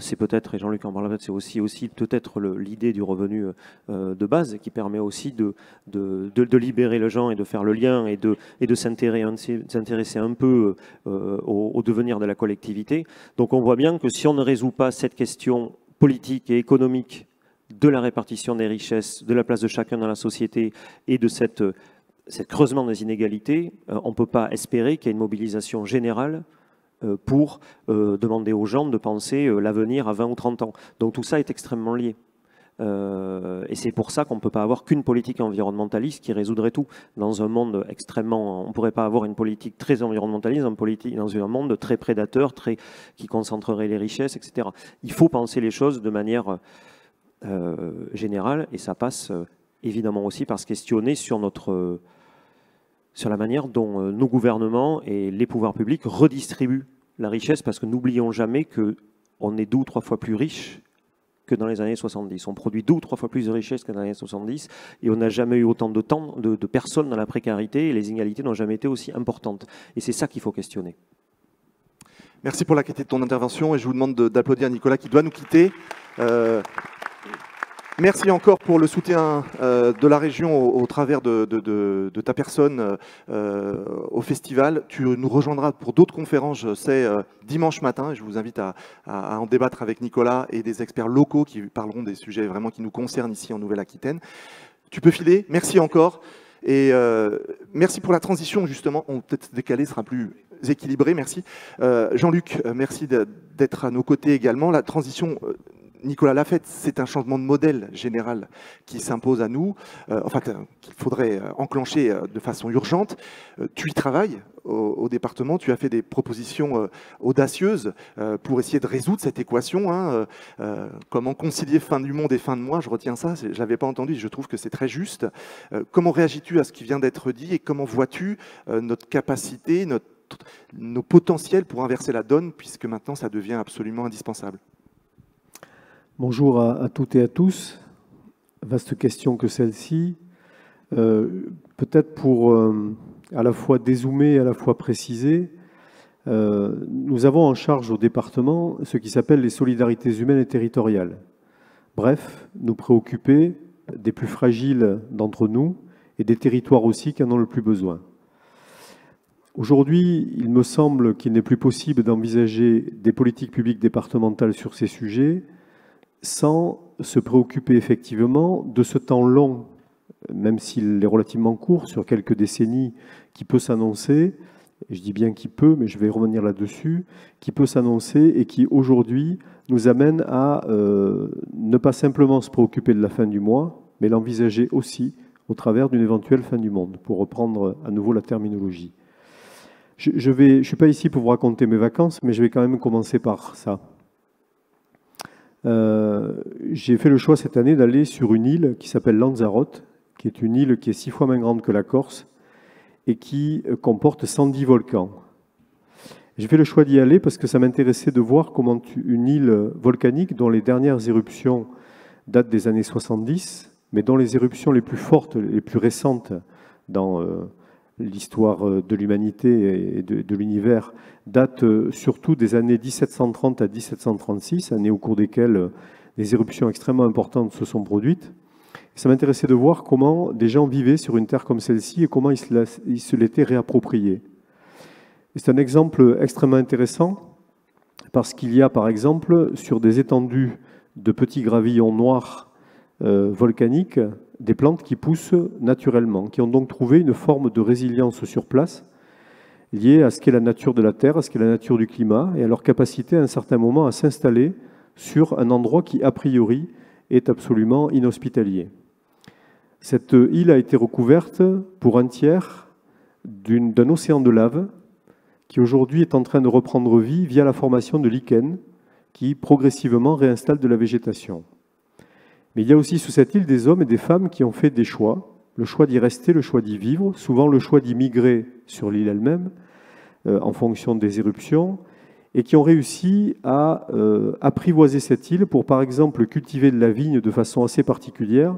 Speaker 5: C'est peut-être, et Jean-Luc en parle, c'est aussi peut-être l'idée du revenu de base qui permet aussi de libérer les gens et de faire le lien et de s'intéresser un peu au devenir de la collectivité. Donc on voit bien que si on ne résout pas cette question politique et économique de la répartition des richesses, de la place de chacun dans la société et de cette creusement des inégalités, on ne peut pas espérer qu'il y ait une mobilisation générale pour demander aux gens de penser l'avenir à 20 ou 30 ans. Donc tout ça est extrêmement lié. Et c'est pour ça qu'on ne peut pas avoir qu'une politique environnementaliste qui résoudrait tout. Dans un monde extrêmement... On ne pourrait pas avoir une politique très environnementaliste dans un monde très prédateur, qui concentrerait les richesses, etc. Il faut penser les choses de manière générale, et ça passe évidemment aussi par se questionner sur la manière dont nos gouvernements et les pouvoirs publics redistribuent la richesse, parce que n'oublions jamais qu'on est 2 ou 3 fois plus riches que dans les années 70. On produit 2 ou 3 fois plus de richesse que dans les années 70, et on n'a jamais eu autant de personnes dans la précarité, et les inégalités n'ont jamais été aussi importantes. Et c'est ça qu'il faut questionner.
Speaker 1: Merci pour la qualité de ton intervention, et je vous demande d'applaudir Nicolas qui doit nous quitter. Merci encore pour le soutien de la région au travers de ta personne au festival. Tu nous rejoindras pour d'autres conférences, je sais, dimanche matin. Et je vous invite à en débattre avec Nicolas et des experts locaux qui parleront des sujets vraiment qui nous concernent ici en Nouvelle-Aquitaine. Tu peux filer. Merci encore. Et merci pour la transition, justement. On peut-être décaler, sera plus équilibré. Merci. Jean-Luc, merci d'être à nos côtés également. La transition... Nicolas l'a fait, c'est un changement de modèle général qui s'impose à nous, qu'il faudrait enclencher de façon urgente. Tu y travailles au département, tu as fait des propositions audacieuses pour essayer de résoudre cette équation. Comment concilier fin du monde et fin de mois, je retiens ça, je ne l'avais pas entendu, je trouve que c'est très juste. Comment réagis-tu à ce qui vient d'être dit et comment vois-tu notre capacité, nos potentiels pour inverser la donne, puisque maintenant ça devient absolument indispensable?
Speaker 6: Bonjour à toutes et à tous. Vaste question que celle-ci. Peut-être pour à la fois dézoomer et à la fois préciser, nous avons en charge au département ce qui s'appelle les solidarités humaines et territoriales. Bref, nous préoccuper des plus fragiles d'entre nous et des territoires aussi qui en ont le plus besoin. Aujourd'hui, il me semble qu'il n'est plus possible d'envisager des politiques publiques départementales sur ces sujets sans se préoccuper effectivement de ce temps long, même s'il est relativement court, sur quelques décennies, qui peut s'annoncer, et je dis bien qui peut, mais je vais revenir là-dessus, qui peut s'annoncer et qui aujourd'hui nous amène à ne pas simplement se préoccuper de la fin du mois, mais l'envisager aussi au travers d'une éventuelle fin du monde, pour reprendre à nouveau la terminologie. Je ne suis pas ici pour vous raconter mes vacances, mais je vais quand même commencer par ça. J'ai fait le choix cette année d'aller sur une île qui s'appelle Lanzarote, qui est une île qui est 6 fois moins grande que la Corse et qui comporte 110 volcans. J'ai fait le choix d'y aller parce que ça m'intéressait de voir comment une île volcanique dont les dernières éruptions datent des années 70, mais dont les éruptions les plus fortes, les plus récentes dans l'histoire de l'humanité et de l'univers date surtout des années 1730 à 1736, années au cours desquelles des éruptions extrêmement importantes se sont produites. Et ça m'intéressait de voir comment des gens vivaient sur une terre comme celle-ci et comment ils se l'étaient réappropriée. C'est un exemple extrêmement intéressant parce qu'il y a, par exemple, sur des étendues de petits gravillons noirs volcaniques, des plantes qui poussent naturellement, qui ont donc trouvé une forme de résilience sur place, liée à ce qu'est la nature de la Terre, à ce qu'est la nature du climat, et à leur capacité à un certain moment à s'installer sur un endroit qui, a priori, est absolument inhospitalier. Cette île a été recouverte pour un tiers d'un océan de lave qui aujourd'hui est en train de reprendre vie via la formation de lichens qui progressivement réinstalle de la végétation. Mais il y a aussi sur cette île des hommes et des femmes qui ont fait des choix, le choix d'y rester, le choix d'y vivre, souvent le choix d'y migrer sur l'île elle-même en fonction des éruptions, et qui ont réussi à apprivoiser cette île pour, par exemple, cultiver de la vigne de façon assez particulière,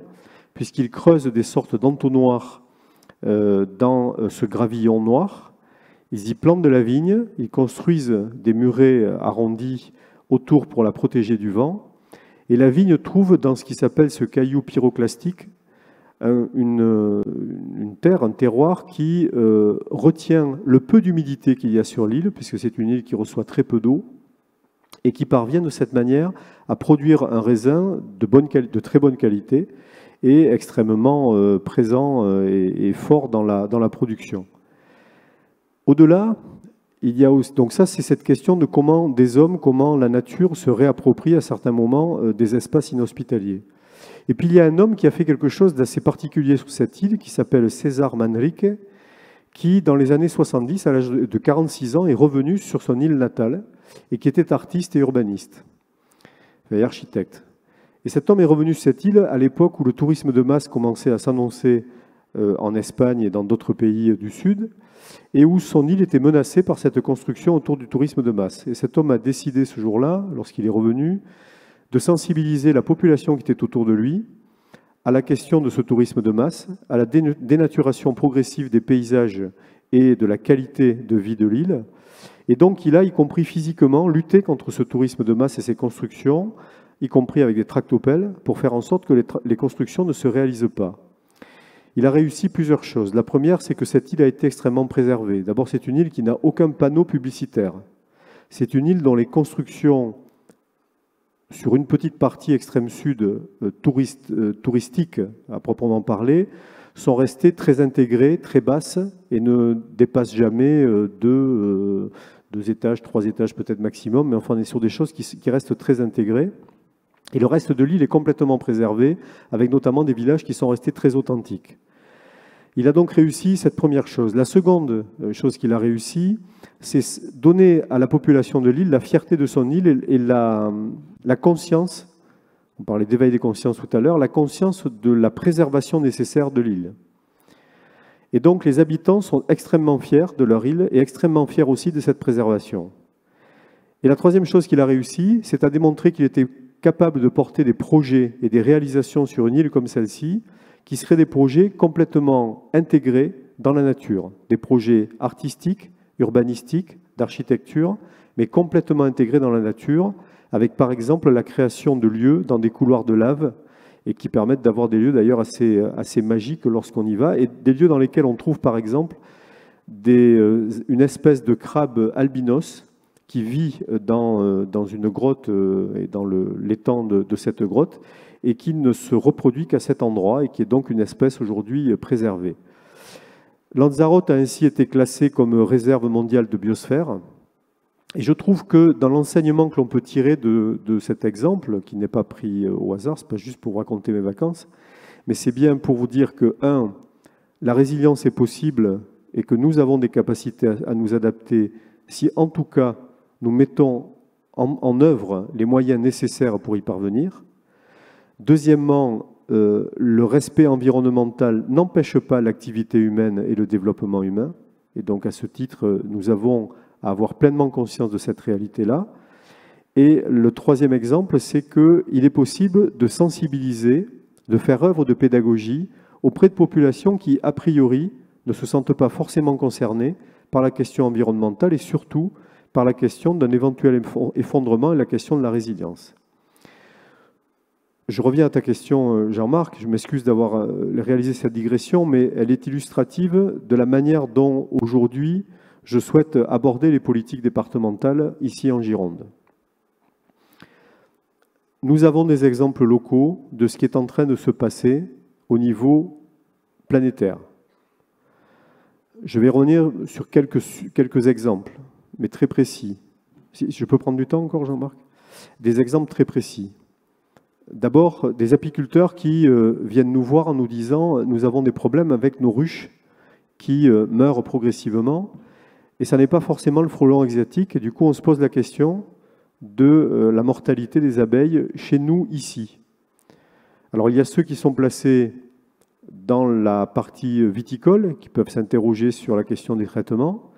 Speaker 6: puisqu'ils creusent des sortes d'entonnoirs dans ce gravillon noir. Ils y plantent de la vigne, ils construisent des murets arrondis autour pour la protéger du vent, et la vigne trouve dans ce qui s'appelle ce caillou pyroclastique une terre, un terroir qui retient le peu d'humidité qu'il y a sur l'île, puisque c'est une île qui reçoit très peu d'eau, et qui parvient de cette manière à produire un raisin de très bonne qualité et extrêmement présent et fort dans la production. Au-delà, il y a aussi, donc ça c'est cette question de comment des hommes, comment la nature se réapproprie à certains moments des espaces inhospitaliers. Et puis il y a un homme qui a fait quelque chose d'assez particulier sur cette île, qui s'appelle César Manrique, qui dans les années 70, à l'âge de 46 ans, est revenu sur son île natale, et qui était artiste et urbaniste, et architecte. Et cet homme est revenu sur cette île à l'époque où le tourisme de masse commençait à s'annoncer en Espagne et dans d'autres pays du Sud, et où son île était menacée par cette construction autour du tourisme de masse. Et cet homme a décidé ce jour-là, lorsqu'il est revenu, de sensibiliser la population qui était autour de lui à la question de ce tourisme de masse, à la dénaturation progressive des paysages et de la qualité de vie de l'île. Et donc il a, y compris physiquement, lutté contre ce tourisme de masse et ses constructions, y compris avec des tractopelles, pour faire en sorte que les constructions ne se réalisent pas. Il a réussi plusieurs choses. La première, c'est que cette île a été extrêmement préservée. D'abord, c'est une île qui n'a aucun panneau publicitaire. C'est une île dont les constructions, sur une petite partie extrême sud touristique à proprement parler, sont restées très intégrées, très basses, et ne dépassent jamais 2 étages, 3 étages peut-être maximum, mais enfin on est sur des choses qui restent très intégrées. Et le reste de l'île est complètement préservé, avec notamment des villages qui sont restés très authentiques. Il a donc réussi cette première chose. La seconde chose qu'il a réussi, c'est donner à la population de l'île la fierté de son île et la conscience, on parlait d'éveil des consciences tout à l'heure, la conscience de la préservation nécessaire de l'île. Et donc les habitants sont extrêmement fiers de leur île et extrêmement fiers aussi de cette préservation. Et la troisième chose qu'il a réussi, c'est à démontrer qu'il était capable de porter des projets et des réalisations sur une île comme celle-ci, qui seraient des projets complètement intégrés dans la nature, des projets artistiques, urbanistiques, d'architecture, mais complètement intégrés dans la nature, avec par exemple la création de lieux dans des couloirs de lave, et qui permettent d'avoir des lieux d'ailleurs assez magiques lorsqu'on y va, et des lieux dans lesquels on trouve par exemple une espèce de crabe albinos, qui vit dans une grotte et dans l'étang de cette grotte, et qui ne se reproduit qu'à cet endroit, et qui est donc une espèce aujourd'hui préservée. Lanzarote a ainsi été classé comme réserve mondiale de biosphère, et je trouve que dans l'enseignement que l'on peut tirer de cet exemple, qui n'est pas pris au hasard, ce n'est pas juste pour vous raconter mes vacances, mais c'est bien pour vous dire que, 1, la résilience est possible, et que nous avons des capacités à nous adapter, si en tout cas nous mettons en œuvre les moyens nécessaires pour y parvenir. Deuxièmement, le respect environnemental n'empêche pas l'activité humaine et le développement humain. Et donc, à ce titre, nous avons à avoir pleinement conscience de cette réalité-là. Et le troisième exemple, c'est qu'il est possible de sensibiliser, de faire œuvre de pédagogie auprès de populations qui, a priori, ne se sentent pas forcément concernées par la question environnementale et surtout par la question d'un éventuel effondrement et la question de la résilience. Je reviens à ta question, Jean-Marc. Je m'excuse d'avoir réalisé cette digression, mais elle est illustrative de la manière dont, aujourd'hui, je souhaite aborder les politiques départementales ici en Gironde. Nous avons des exemples locaux de ce qui est en train de se passer au niveau planétaire. Je vais revenir sur quelques exemples, mais très précis. Je peux prendre du temps encore, Jean-Marc? Des exemples très précis. D'abord, des apiculteurs qui viennent nous voir en nous disant « Nous avons des problèmes avec nos ruches qui meurent progressivement ». Et ça n'est pas forcément le frelon asiatique. Et du coup, on se pose la question de la mortalité des abeilles chez nous, ici. Alors, il y a ceux qui sont placés dans la partie viticole, qui peuvent s'interroger sur la question des traitements.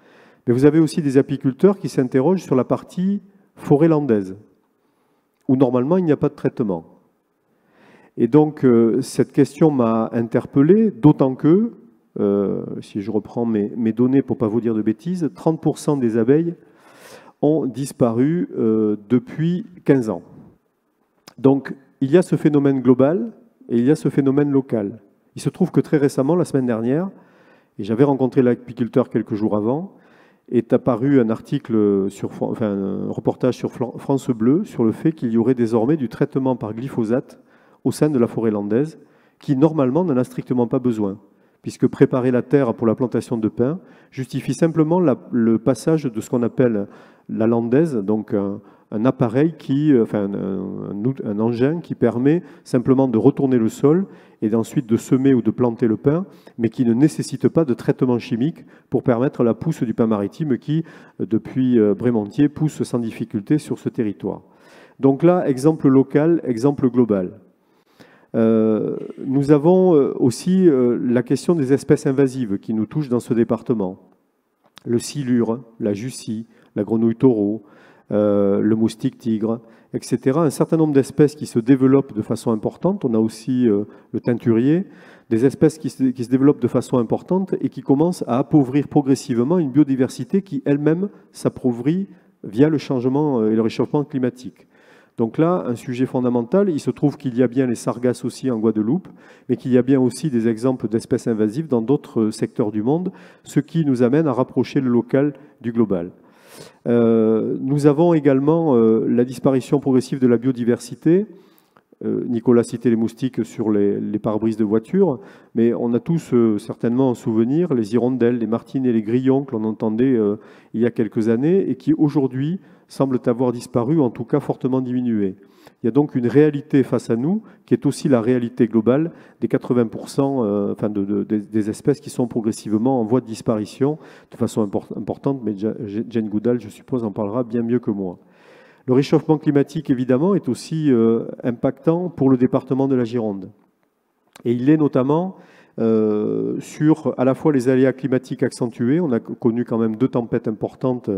Speaker 6: Mais vous avez aussi des apiculteurs qui s'interrogent sur la partie forêt landaise, où normalement, il n'y a pas de traitement. Et donc, cette question m'a interpellé, d'autant que, si je reprends mes données pour ne pas vous dire de bêtises, 30% des abeilles ont disparu depuis 15 ans. Donc, il y a ce phénomène global et il y a ce phénomène local. Il se trouve que très récemment, la semaine dernière, et j'avais rencontré l'apiculteur quelques jours avant, est apparu un article, un reportage sur France Bleu sur le fait qu'il y aurait désormais du traitement par glyphosate au sein de la forêt landaise, qui normalement n'en a strictement pas besoin, puisque préparer la terre pour la plantation de pin justifie simplement le passage de ce qu'on appelle la landaise, donc un appareil un engin qui permet simplement de retourner le sol et ensuite de semer ou de planter le pin, mais qui ne nécessite pas de traitement chimique pour permettre la pousse du pin maritime qui, depuis Brémentier, pousse sans difficulté sur ce territoire. Donc là, exemple local, exemple global. Nous avons aussi la question des espèces invasives qui nous touchent dans ce département. Le silure, la jussie, la grenouille taureau, le moustique tigre, etc. Un certain nombre d'espèces qui se développent de façon importante. On a aussi le teinturier, des espèces qui se développent de façon importante et qui commencent à appauvrir progressivement une biodiversité qui elle-même s'appauvrit via le changement et le réchauffement climatique. Donc là, un sujet fondamental, il se trouve qu'il y a bien les sargasses aussi en Guadeloupe, mais qu'il y a bien aussi des exemples d'espèces invasives dans d'autres secteurs du monde, ce qui nous amène à rapprocher le local du global. Nous avons également la disparition progressive de la biodiversité. Nicolas citait les moustiques sur les pare-brises de voitures, mais on a tous certainement en souvenir les hirondelles, les martinets, les grillons que l'on entendait il y a quelques années et qui aujourd'hui semblent avoir disparu, ou en tout cas fortement diminué. Il y a donc une réalité face à nous, qui est aussi la réalité globale des 80% des espèces qui sont progressivement en voie de disparition de façon importante, mais Jane Goodall, je suppose, en parlera bien mieux que moi. Le réchauffement climatique, évidemment, est aussi impactant pour le département de la Gironde. Et il est notamment sur à la fois les aléas climatiques accentués. On a connu quand même 2 tempêtes importantes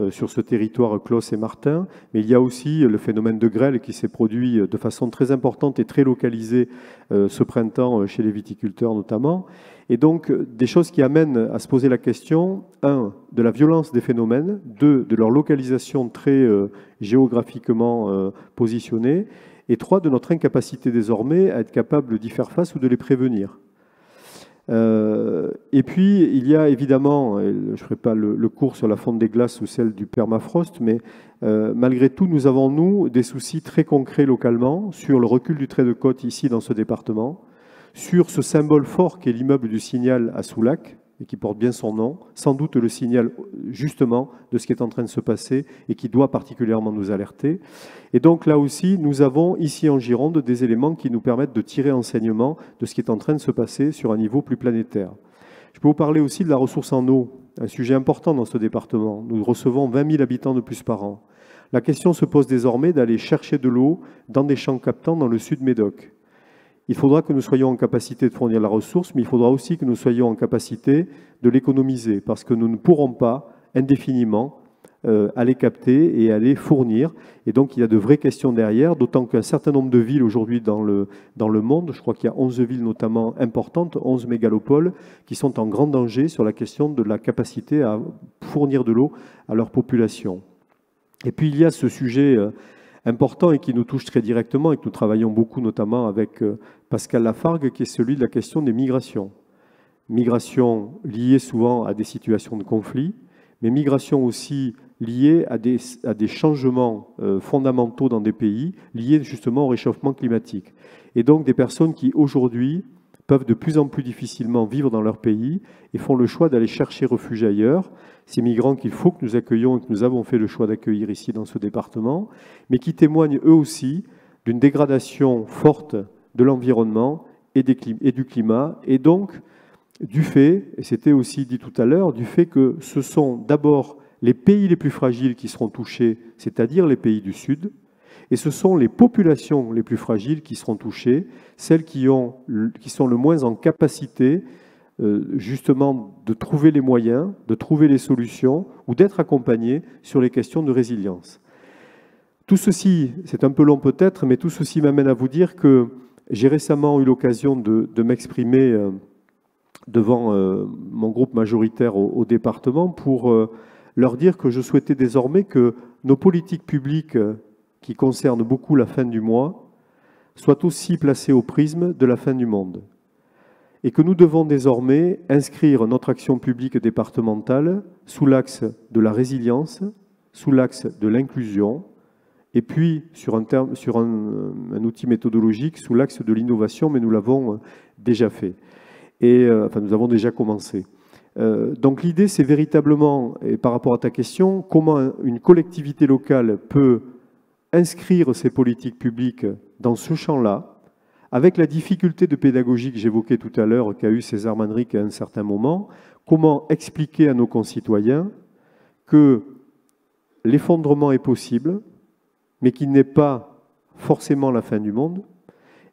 Speaker 6: sur ce territoire, Clos et Martin, mais il y a aussi le phénomène de grêle qui s'est produit de façon très importante et très localisée ce printemps chez les viticulteurs notamment. Et donc des choses qui amènent à se poser la question, 1, de la violence des phénomènes, 2, de leur localisation très géographiquement positionnée, et 3, de notre incapacité désormais à être capable d'y faire face ou de les prévenir. Et puis, il y a évidemment, je ne ferai pas le cours sur la fonte des glaces ou celle du permafrost, mais malgré tout, nous avons, nous, des soucis très concrets localement sur le recul du trait de côte ici dans ce département, sur ce symbole fort qu'est l'immeuble du Signal à Soulac, et qui porte bien son nom, sans doute le signal justement de ce qui est en train de se passer et qui doit particulièrement nous alerter. Et donc là aussi, nous avons ici en Gironde des éléments qui nous permettent de tirer enseignement de ce qui est en train de se passer sur un niveau plus planétaire. Je peux vous parler aussi de la ressource en eau, un sujet important dans ce département. Nous recevons 20 000 habitants de plus par an. La question se pose désormais d'aller chercher de l'eau dans des champs captants dans le sud Médoc. Il faudra que nous soyons en capacité de fournir la ressource, mais il faudra aussi que nous soyons en capacité de l'économiser, parce que nous ne pourrons pas indéfiniment aller capter et aller fournir. Et donc il y a de vraies questions derrière, d'autant qu'un certain nombre de villes aujourd'hui dans le monde, je crois qu'il y a 11 villes notamment importantes, 11 mégalopoles, qui sont en grand danger sur la question de la capacité à fournir de l'eau à leur population. Et puis il y a ce sujet important et qui nous touche très directement et que nous travaillons beaucoup notamment avec Pascal Lafargue, qui est celui de la question des migrations. Migrations liées souvent à des situations de conflit, mais migration aussi liée à des changements fondamentaux dans des pays, liés justement au réchauffement climatique. Et donc des personnes qui aujourd'hui peuvent de plus en plus difficilement vivre dans leur pays et font le choix d'aller chercher refuge ailleurs. Ces migrants qu'il faut que nous accueillons et que nous avons fait le choix d'accueillir ici dans ce département, mais qui témoignent eux aussi d'une dégradation forte de l'environnement et du climat, et donc du fait, et c'était aussi dit tout à l'heure, du fait que ce sont d'abord les pays les plus fragiles qui seront touchés, c'est-à-dire les pays du Sud, et ce sont les populations les plus fragiles qui seront touchées, celles qui sont le moins en capacité justement de trouver les moyens, de trouver les solutions ou d'être accompagnées sur les questions de résilience. Tout ceci, c'est un peu long peut-être, mais tout ceci m'amène à vous dire que j'ai récemment eu l'occasion de m'exprimer devant mon groupe majoritaire au département pour leur dire que je souhaitais désormais que nos politiques publiques qui concernent beaucoup la fin du mois soient aussi placées au prisme de la fin du monde. Et que nous devons désormais inscrire notre action publique départementale sous l'axe de la résilience, sous l'axe de l'inclusion, et puis sur un outil méthodologique sous l'axe de l'innovation, mais nous l'avons déjà fait. Et enfin, nous avons déjà commencé. Donc l'idée, c'est véritablement, et par rapport à ta question, comment une collectivité locale peut inscrire ses politiques publiques dans ce champ-là, avec la difficulté de pédagogie que j'évoquais tout à l'heure, qu'a eu César Manrique à un certain moment, comment expliquer à nos concitoyens que l'effondrement est possible, mais qu'il n'est pas forcément la fin du monde,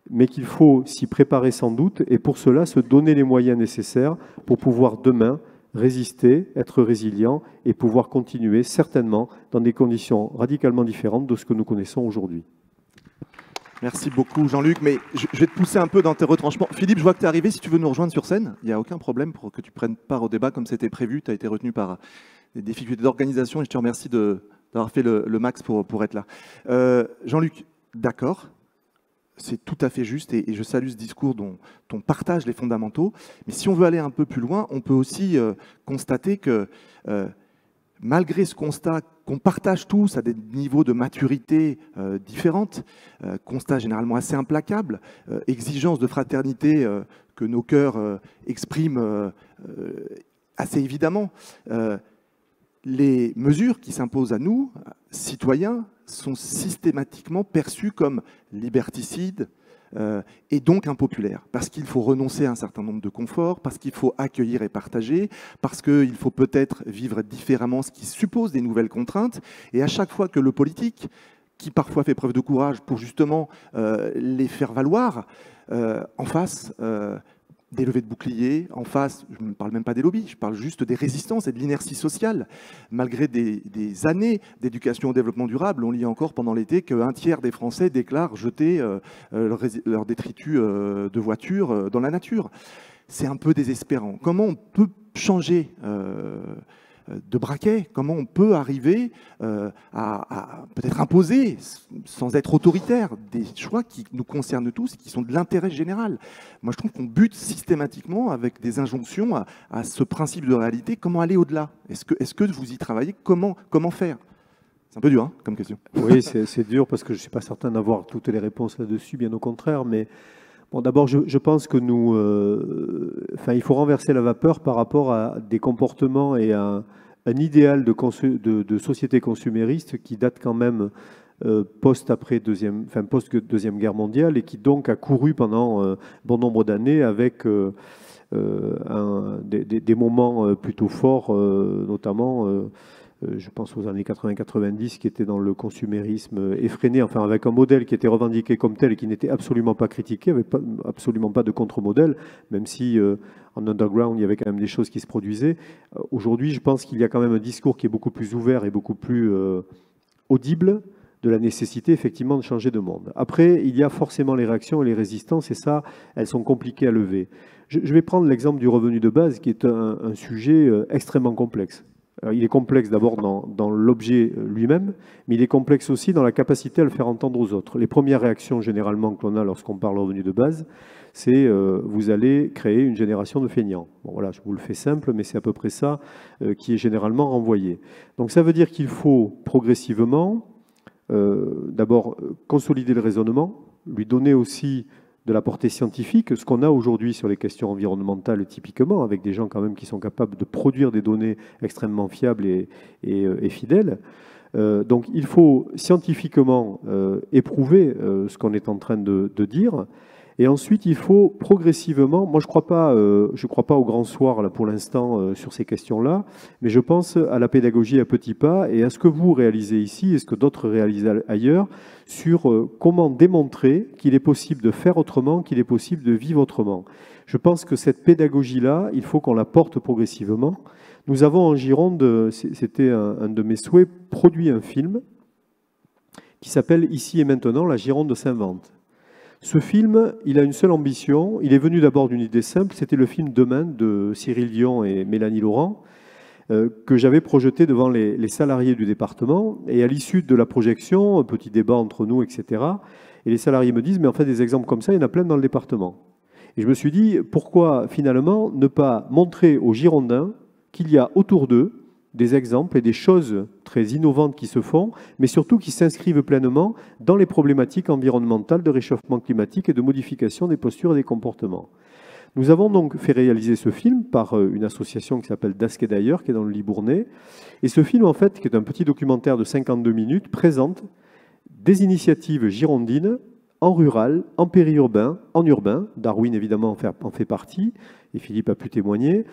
Speaker 6: mais qu'il faut s'y préparer sans doute, et pour cela se donner les moyens nécessaires pour pouvoir demain résister, être résilient, et pouvoir continuer certainement dans des conditions radicalement différentes de ce que nous connaissons aujourd'hui.
Speaker 1: Merci beaucoup Jean-Luc, mais je vais te pousser un peu dans tes retranchements. Philippe, je vois que tu es arrivé, si tu veux nous rejoindre sur scène, il n'y a aucun problème pour que tu prennes part au débat comme c'était prévu, tu as été retenu par des difficultés d'organisation et je te remercie d'avoir fait le max pour être là. Jean-Luc, d'accord, c'est tout à fait juste et je salue ce discours dont on partage les fondamentaux, mais si on veut aller un peu plus loin, on peut aussi constater que malgré ce constat qu'on partage tous à des niveaux de maturité différentes, constat généralement assez implacable, exigence de fraternité que nos cœurs expriment assez évidemment, les mesures qui s'imposent à nous, citoyens, sont systématiquement perçues comme liberticides et donc impopulaires. Parce qu'il faut renoncer à un certain nombre de conforts, parce qu'il faut accueillir et partager, parce qu'il faut peut-être vivre différemment, ce qui suppose des nouvelles contraintes. Et à chaque fois que le politique, qui parfois fait preuve de courage pour justement les faire valoir, en face des levées de boucliers, en face, je ne parle même pas des lobbies, je parle juste des résistances et de l'inertie sociale. Malgré des années d'éducation au développement durable, on lit encore pendant l'été qu'un tiers des Français déclarent jeter leurs détritus de voitures dans la nature. C'est un peu désespérant. Comment on peut changer de braquet, comment on peut arriver à peut-être imposer, sans être autoritaire, des choix qui nous concernent tous et qui sont de l'intérêt général. Moi, je trouve qu'on bute systématiquement avec des injonctions à ce principe de réalité. Comment aller au-delà? Est-ce que vous y travaillez? Comment faire? C'est un peu dur hein, comme question.
Speaker 6: Oui, c'est dur parce que je ne suis pas certain d'avoir toutes les réponses là-dessus, bien au contraire, mais bon, d'abord, je pense que nous, il faut renverser la vapeur par rapport à des comportements et à un idéal de société consumériste qui date quand même post-Deuxième Guerre mondiale et qui donc a couru pendant bon nombre d'années avec des moments plutôt forts, notamment je pense aux années 80-90, qui étaient dans le consumérisme effréné, enfin avec un modèle qui était revendiqué comme tel et qui n'était absolument pas critiqué, avec absolument pas de contre-modèle, même si en underground, il y avait quand même des choses qui se produisaient. Aujourd'hui, je pense qu'il y a quand même un discours qui est beaucoup plus ouvert et beaucoup plus audible de la nécessité, effectivement, de changer de monde. Après, il y a forcément les réactions et les résistances, et ça, elles sont compliquées à lever. Je vais prendre l'exemple du revenu de base, qui est un sujet extrêmement complexe. il est complexe d'abord dans l'objet lui-même, mais il est complexe aussi dans la capacité à le faire entendre aux autres. Les premières réactions généralement que l'on a lorsqu'on parle revenu de base, c'est vous allez créer une génération de feignants. Bon, voilà, je vous le fais simple, mais c'est à peu près ça qui est généralement renvoyé. Donc ça veut dire qu'il faut progressivement d'abord consolider le raisonnement, lui donner aussi de la portée scientifique, ce qu'on a aujourd'hui sur les questions environnementales typiquement, avec des gens quand même qui sont capables de produire des données extrêmement fiables et fidèles. Donc il faut scientifiquement éprouver ce qu'on est en train de dire. Et ensuite, il faut progressivement, moi je ne crois pas au grand soir là, pour l'instant sur ces questions-là, mais je pense à la pédagogie à petits pas et à ce que vous réalisez ici et ce que d'autres réalisent ailleurs sur comment démontrer qu'il est possible de faire autrement, qu'il est possible de vivre autrement. Je pense que cette pédagogie-là, il faut qu'on la porte progressivement. Nous avons en Gironde, c'était un de mes souhaits, produit un film qui s'appelle Ici et maintenant, la Gironde s'invente. Ce film, il a une seule ambition. Il est venu d'abord d'une idée simple. C'était le film Demain de Cyril Dion et Mélanie Laurent, que j'avais projeté devant les salariés du département. Et à l'issue de la projection, un petit débat entre nous, etc. Et les salariés me disent, mais en fait, des exemples comme ça, il y en a plein dans le département. Et je me suis dit, pourquoi finalement ne pas montrer aux Girondins qu'il y a autour d'eux des exemples et des choses très innovantes qui se font, mais surtout qui s'inscrivent pleinement dans les problématiques environnementales de réchauffement climatique et de modification des postures et des comportements. Nous avons donc fait réaliser ce film par une association qui s'appelle Dasque et d'ailleurs, qui est dans le Libournais. Et ce film, en fait, qui est un petit documentaire de 52 minutes, présente des initiatives girondines en rural, en périurbain, en urbain. Darwin, évidemment, en fait partie, et Philippe a pu témoigner,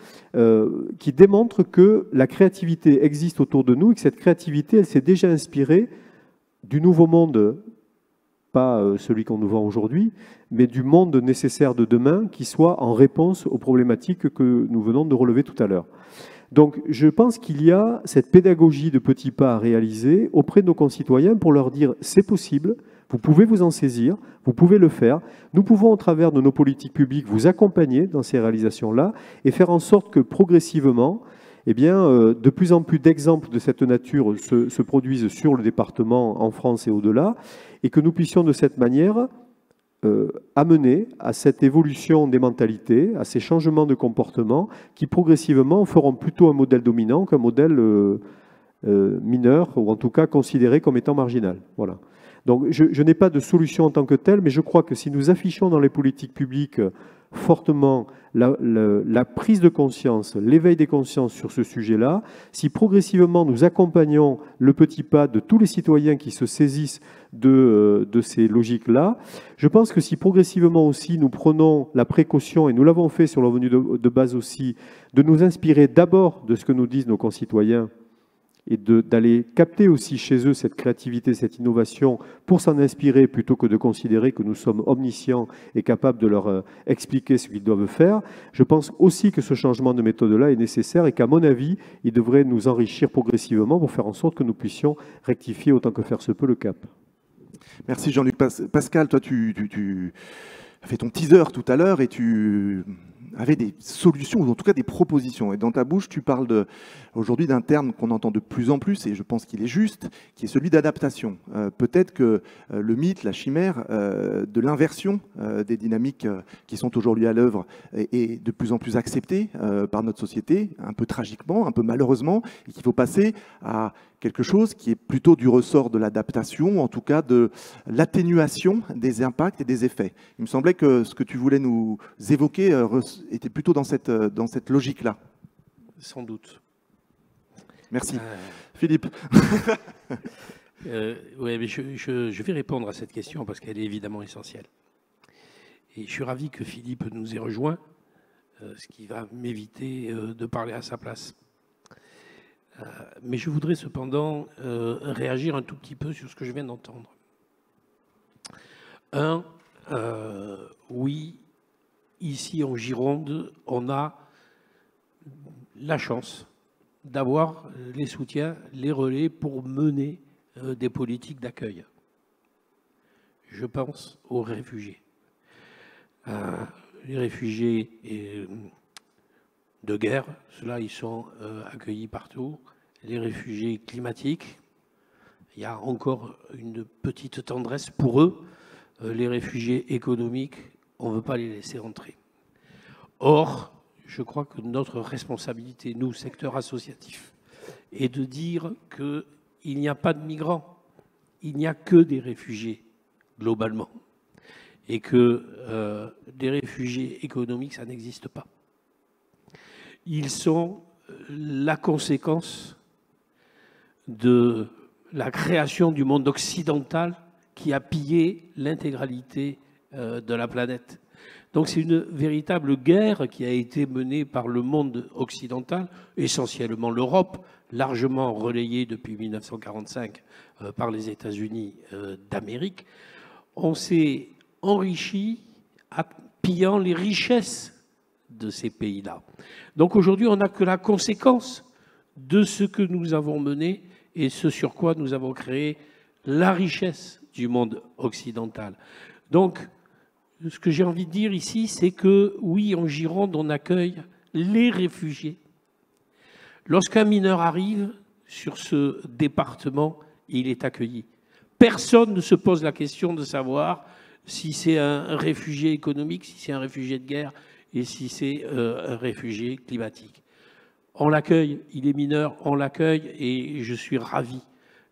Speaker 6: qui démontre que la créativité existe autour de nous et que cette créativité, elle s'est déjà inspirée du nouveau monde, pas celui qu'on nous vend aujourd'hui, mais du monde nécessaire de demain qui soit en réponse aux problématiques que nous venons de relever tout à l'heure. Donc je pense qu'il y a cette pédagogie de petits pas à réaliser auprès de nos concitoyens pour leur dire c'est possible, vous pouvez vous en saisir, vous pouvez le faire. Nous pouvons, au travers de nos politiques publiques, vous accompagner dans ces réalisations-là et faire en sorte que progressivement, eh bien, de plus en plus d'exemples de cette nature se produisent sur le département, en France et au-delà, et que nous puissions de cette manière amener à cette évolution des mentalités, à ces changements de comportement qui progressivement feront plutôt un modèle dominant qu'un modèle mineur, ou en tout cas considéré comme étant marginal. Voilà. Donc je n'ai pas de solution en tant que telle, mais je crois que si nous affichons dans les politiques publiques fortement la prise de conscience, l'éveil des consciences sur ce sujet-là, si progressivement nous accompagnons le petit pas de tous les citoyens qui se saisissent de ces logiques-là, je pense que si progressivement aussi nous prenons la précaution, et nous l'avons fait sur le revenu de base aussi, de nous inspirer d'abord de ce que nous disent nos concitoyens, et d'aller capter aussi chez eux cette créativité, cette innovation, pour s'en inspirer plutôt que de considérer que nous sommes omniscients et capables de leur expliquer ce qu'ils doivent faire. Je pense aussi que ce changement de méthode-là est nécessaire et qu'à mon avis, il devrait nous enrichir progressivement pour faire en sorte que nous puissions rectifier autant que faire se peut le cap.
Speaker 1: Merci Jean-Luc. Pascal, toi tu as fait ton teaser tout à l'heure et tu avais des solutions, ou en tout cas des propositions. Et dans ta bouche, tu parles aujourd'hui d'un terme qu'on entend de plus en plus, et je pense qu'il est juste, qui est celui d'adaptation. Peut-être que le mythe, la chimère de l'inversion des dynamiques qui sont aujourd'hui à l'œuvre est de plus en plus accepté par notre société, un peu tragiquement, un peu malheureusement, et qu'il faut passer à quelque chose qui est plutôt du ressort de l'adaptation, en tout cas de l'atténuation des impacts et des effets. Il me semblait que ce que tu voulais nous évoquer était plutôt dans cette logique-là.
Speaker 4: Sans doute.
Speaker 1: Merci. Philippe.
Speaker 4: Oui, mais je vais répondre à cette question parce qu'elle est évidemment essentielle. Et je suis ravi que Philippe nous ait rejoints, ce qui va m'éviter de parler à sa place. Mais je voudrais cependant réagir un tout petit peu sur ce que je viens d'entendre. Oui, ici en Gironde, on a la chance d'avoir les soutiens, les relais pour mener des politiques d'accueil. Je pense aux réfugiés. Les réfugiés de guerre, ceux-là, ils sont accueillis partout. les réfugiés climatiques. Il y a encore une petite tendresse pour eux. Les réfugiés économiques, on ne veut pas les laisser entrer. Or, je crois que notre responsabilité, nous, secteur associatif, est de dire qu'il n'y a pas de migrants, il n'y a que des réfugiés, globalement. Et que des réfugiés économiques, ça n'existe pas. Ils sont la conséquence de la création du monde occidental qui a pillé l'intégralité de la planète. Donc c'est une véritable guerre qui a été menée par le monde occidental, essentiellement l'Europe, largement relayée depuis 1945 par les États-Unis d'Amérique. On s'est enrichi en pillant les richesses de ces pays-là. Donc aujourd'hui, on n'a que la conséquence de ce que nous avons mené et ce sur quoi nous avons créé la richesse du monde occidental. Donc, ce que j'ai envie de dire ici, c'est que oui, en Gironde, on accueille les réfugiés. Lorsqu'un mineur arrive sur ce département, il est accueilli. Personne ne se pose la question de savoir si c'est un réfugié économique, si c'est un réfugié de guerre et si c'est un réfugié climatique. On l'accueille, il est mineur, on l'accueille et je suis ravi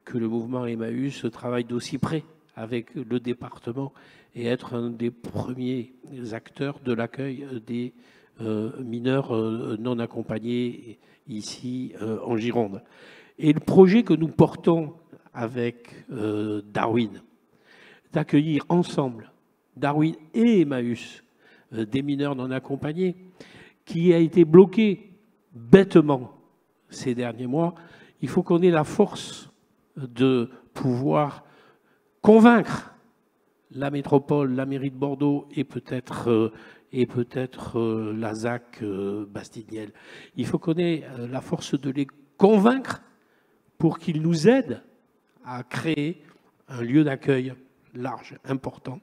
Speaker 4: que le mouvement Emmaüs travaille d'aussi près avec le département et être un des premiers acteurs de l'accueil des mineurs non accompagnés ici en Gironde. Et le projet que nous portons avec Darwin, d'accueillir ensemble, Darwin et Emmaüs, des mineurs non accompagnés, qui a été bloqué bêtement ces derniers mois, il faut qu'on ait la force de pouvoir convaincre la métropole, la mairie de Bordeaux et peut-être la ZAC Bastide-Niel. Il faut qu'on ait la force de les convaincre pour qu'ils nous aident à créer un lieu d'accueil large, important,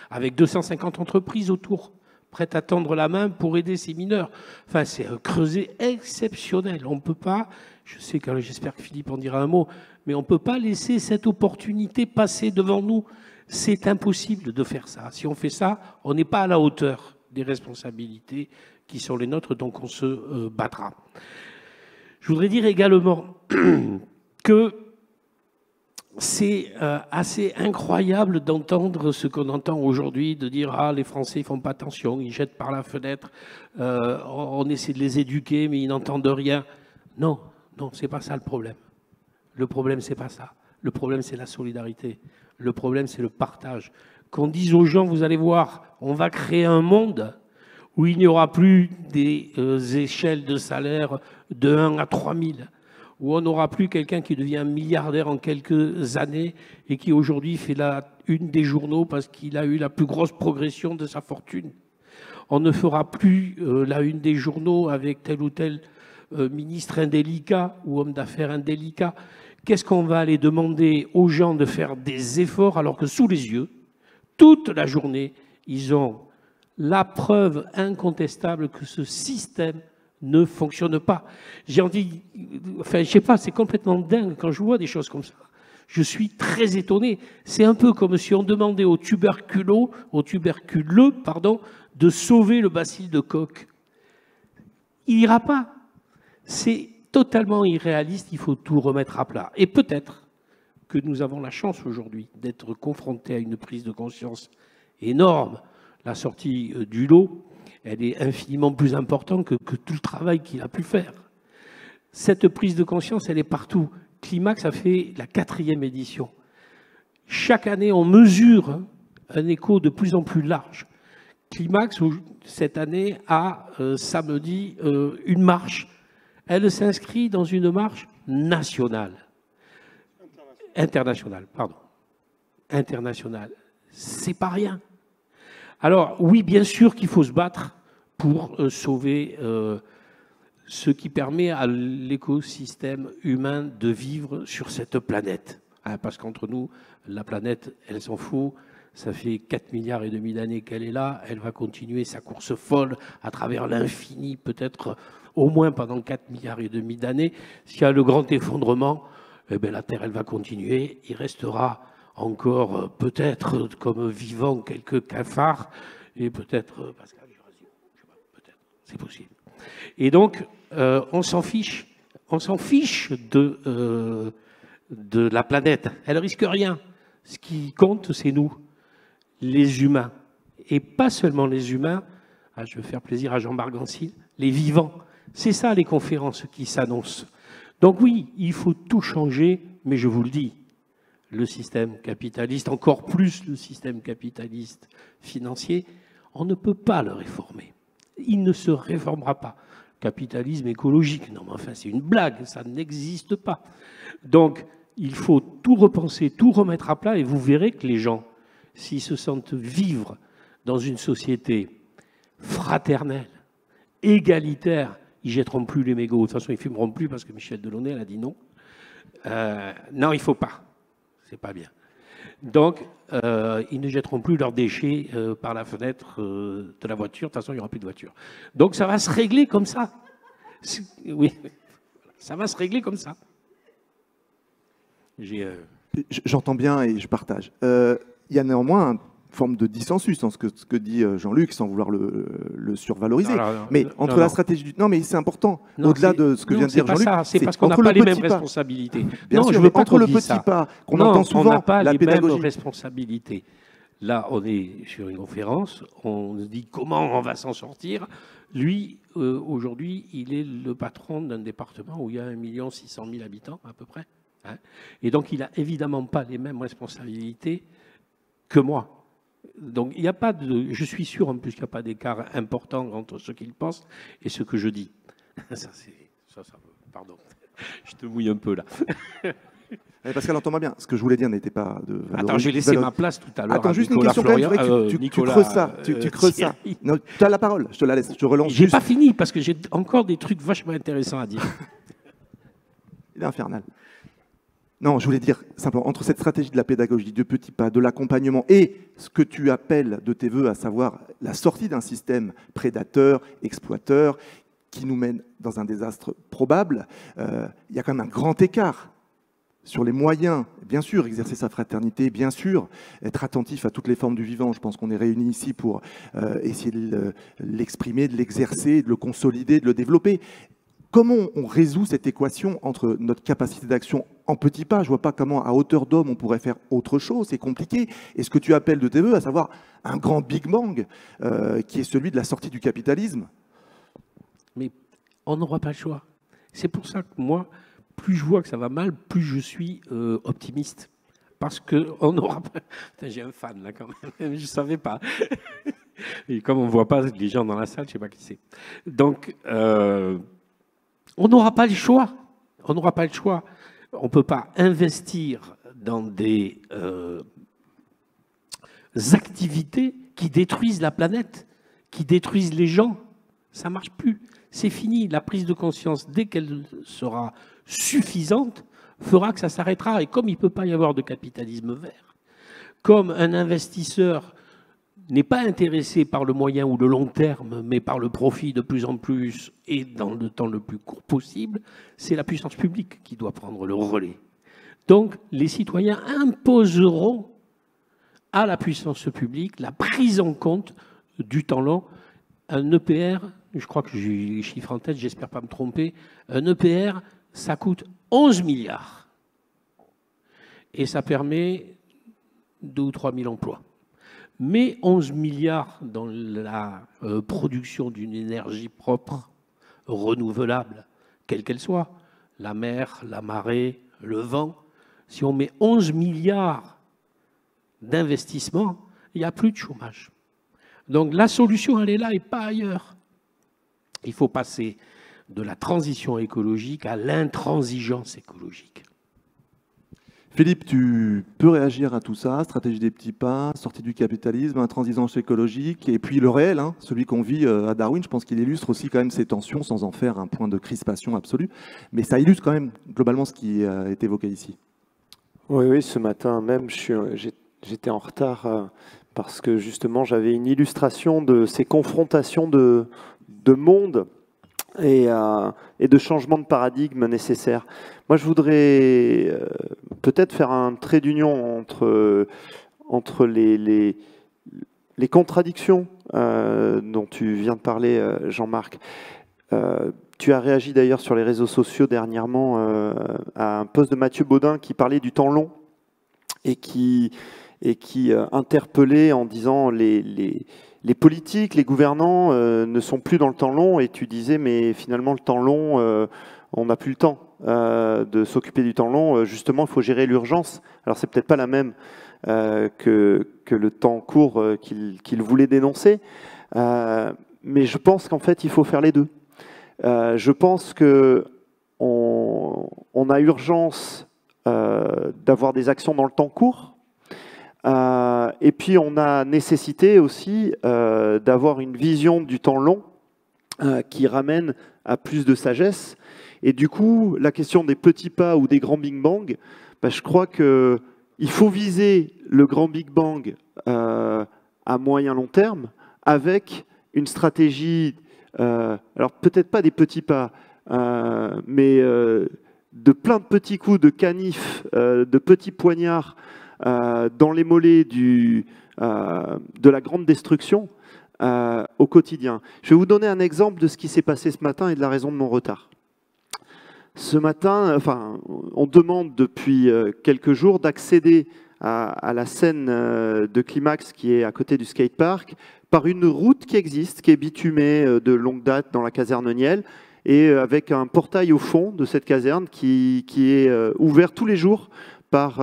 Speaker 4: avec 250 entreprises autour, prêtes à tendre la main pour aider ces mineurs. Enfin, c'est un creuset exceptionnel. On ne peut pas, j'espère que Philippe en dira un mot, mais on ne peut pas laisser cette opportunité passer devant nous. C'est impossible de faire ça. Si on fait ça, on n'est pas à la hauteur des responsabilités qui sont les nôtres, donc on se battra. Je voudrais dire également que c'est assez incroyable d'entendre ce qu'on entend aujourd'hui, de dire « Ah, les Français ne font pas attention, ils jettent par la fenêtre, on essaie de les éduquer, mais ils n'entendent rien. » Non, non, ce n'est pas ça le problème. Le problème, ce n'est pas ça. Le problème, c'est la solidarité. Le problème, c'est le partage. Qu'on dise aux gens, vous allez voir, on va créer un monde où il n'y aura plus des échelles de salaire de 1 à 3 000, où on n'aura plus quelqu'un qui devient milliardaire en quelques années et qui aujourd'hui fait la une des journaux parce qu'il a eu la plus grosse progression de sa fortune. On ne fera plus la une des journaux avec tel ou tel ministre indélicat ou homme d'affaires indélicat. Qu'est-ce qu'on va aller demander aux gens de faire des efforts alors que sous les yeux, toute la journée, ils ont la preuve incontestable que ce système ne fonctionne pas. J'ai envie, enfin, je sais pas, c'est complètement dingue quand je vois des choses comme ça. Je suis très étonné. C'est un peu comme si on demandait aux tuberculeux, de sauver le bacille de Koch. Il n'ira pas. C'est totalement irréaliste, il faut tout remettre à plat. Et peut-être que nous avons la chance aujourd'hui d'être confrontés à une prise de conscience énorme. La sortie du lot, elle est infiniment plus importante que tout le travail qu'il a pu faire. Cette prise de conscience, elle est partout. Climax a fait la 4e édition. Chaque année, on mesure un écho de plus en plus large. Climax, cette année, a samedi une marche. Elle s'inscrit dans une marche nationale. Internationale, pardon. Internationale. C'est pas rien. Alors, oui, bien sûr qu'il faut se battre pour sauver ce qui permet à l'écosystème humain de vivre sur cette planète. Hein, parce qu'entre nous, la planète, elle s'en fout. Ça fait 4 milliards et demi d'années qu'elle est là. Elle va continuer sa course folle à travers l'infini, peut-être au moins pendant 4 milliards et demi d'années. S'il y a le grand effondrement, eh bien, la Terre, elle va continuer. Il restera encore peut-être comme vivant quelques cafards et peut-être Pascal Jurassique. Je sais pas, peut-être, c'est possible. Et donc, on s'en fiche. On s'en fiche de la planète. Elle risque rien. Ce qui compte, c'est nous, les humains. Et pas seulement les humains, je veux faire plaisir à Jean-Marc Gansil, les vivants. C'est ça les conférences qui s'annoncent. Donc oui, il faut tout changer, mais je vous le dis, le système capitaliste, encore plus le système capitaliste financier, on ne peut pas le réformer. Il ne se réformera pas. Capitalisme écologique, non mais enfin c'est une blague, ça n'existe pas. Donc il faut tout repenser, tout remettre à plat et vous verrez que les gens, s'ils se sentent vivre dans une société fraternelle, égalitaire, ils jetteront plus les mégots. De toute façon, ils fumeront plus parce que Michel Delaunay, elle a dit non. Non, il ne faut pas. C'est pas bien. Donc, ils ne jetteront plus leurs déchets par la fenêtre de la voiture. De toute façon, il n'y aura plus de voiture. Donc, ça va se régler comme ça. Oui, ça va se régler comme ça.
Speaker 1: J'entends bien et je partage. Il y a néanmoins une forme de dissensus dans ce que dit Jean-Luc, sans vouloir le survaloriser. Mais entre la stratégie du... Non, mais c'est important. Au-delà de ce que vient de dire Jean-Luc,
Speaker 4: c'est parce qu'on n'a pas les mêmes responsabilités.
Speaker 1: Bien sûr, mais entre le petit pas qu'on entend souvent,
Speaker 4: on n'a pas
Speaker 1: la
Speaker 4: les
Speaker 1: pédagogie.
Speaker 4: mêmes responsabilités. Là, on est sur une conférence, on se dit comment on va s'en sortir. Lui, aujourd'hui, il est le patron d'un département où il y a 1 600 000 habitants, à peu près. Hein. Et donc, il n'a évidemment pas les mêmes responsabilités que moi. Donc, il n'y a pas de... Je suis sûr, en plus, qu'il n'y a pas d'écart important entre ce qu'il pense et ce que je dis. Pardon, je te mouille un peu, là.
Speaker 1: Pascal, entends-moi bien. Ce que je voulais dire n'était pas de...
Speaker 4: Attends, j'ai laissé ma place tout à l'heure.
Speaker 1: Attends, juste une question quand même. Tu creuses ça. Tu creuses ça. Non, tu as la parole. Je te la laisse. Je relance.
Speaker 4: J'ai pas fini parce que j'ai encore des trucs vachement intéressants à dire.
Speaker 1: Il est infernal. Non, je voulais dire simplement, entre cette stratégie de la pédagogie, de petits pas, de l'accompagnement et ce que tu appelles de tes voeux, à savoir la sortie d'un système prédateur, exploiteur, qui nous mène dans un désastre probable, il y a quand même un grand écart sur les moyens. Bien sûr, exercer sa fraternité, bien sûr, être attentif à toutes les formes du vivant. Je pense qu'on est réunis ici pour essayer de l'exprimer, de l'exercer, de le consolider, de le développer. Comment on résout cette équation entre notre capacité d'action en petits pas? Je ne vois pas comment, à hauteur d'homme, on pourrait faire autre chose. C'est compliqué. Et ce que tu appelles de tes voeux, à savoir un grand Big Bang, qui est celui de la sortie du capitalisme.
Speaker 4: Mais on n'aura pas le choix. C'est pour ça que moi, plus je vois que ça va mal, plus je suis optimiste. Parce qu'on n'aura pas... Putain, j'ai un fan, là, quand même. Je ne savais pas. Et comme on ne voit pas les gens dans la salle, je ne sais pas qui c'est. Donc... on n'aura pas le choix. On n'aura pas le choix. On ne peut pas investir dans des activités qui détruisent la planète, qui détruisent les gens. Ça ne marche plus. C'est fini. La prise de conscience, dès qu'elle sera suffisante, fera que ça s'arrêtera. Et comme il ne peut pas y avoir de capitalisme vert, comme un investisseur n'est pas intéressé par le moyen ou le long terme, mais par le profit de plus en plus et dans le temps le plus court possible, c'est la puissance publique qui doit prendre le relais. Donc, les citoyens imposeront à la puissance publique la prise en compte du temps long. Un EPR, je crois que j'ai les chiffres en tête, j'espère pas me tromper, un EPR, ça coûte 11 milliards. Et ça permet 2 ou 3 000 emplois. Mais 11 milliards dans la production d'une énergie propre, renouvelable, quelle qu'elle soit, la mer, la marée, le vent, si on met 11 milliards d'investissements, il n'y a plus de chômage. Donc la solution, elle est là et pas ailleurs. Il faut passer de la transition écologique à l'intransigeance écologique.
Speaker 1: Philippe, tu peux réagir à tout ça, stratégie des petits pas, sortie du capitalisme, intransigeance écologique, et puis le réel, hein, celui qu'on vit à Darwin, je pense qu'il illustre aussi quand même ces tensions sans en faire un point de crispation absolue, mais ça illustre quand même globalement ce qui est évoqué ici.
Speaker 6: Oui, ce matin même, j'ai J'étais en retard parce que justement j'avais une illustration de ces confrontations de monde et de changement de paradigme nécessaires. Moi, je voudrais peut-être faire un trait d'union entre les contradictions dont tu viens de parler, Jean-Marc. Tu as réagi d'ailleurs sur les réseaux sociaux dernièrement à un post de Mathieu Baudin qui parlait du temps long et qui interpellait en disant les politiques, les gouvernants ne sont plus dans le temps long, et tu disais mais finalement le temps long, on n'a plus le temps de s'occuper du temps long, justement il faut gérer l'urgence. Alors c'est peut-être pas la même que le temps court qu'il voulait dénoncer, mais je pense qu'en fait il faut faire les deux. Je pense qu'on a urgence d'avoir des actions dans le temps court, et puis on a nécessité aussi d'avoir une vision du temps long qui ramène à plus de sagesse. Et du coup, la question des petits pas ou des grands Big Bang, je crois qu'il faut viser le grand Big Bang à moyen long terme avec une stratégie, alors peut-être pas des petits pas, mais de plein de petits coups de canif, de petits poignards dans les mollets de la grande destruction au quotidien. Je vais vous donner un exemple de ce qui s'est passé ce matin et de la raison de mon retard. Ce matin, on demande depuis quelques jours d'accéder à la scène de Climax qui est à côté du skatepark par une route qui existe, qui est bitumée de longue date dans la caserne Niel, et avec un portail au fond de cette caserne qui est ouvert tous les jours par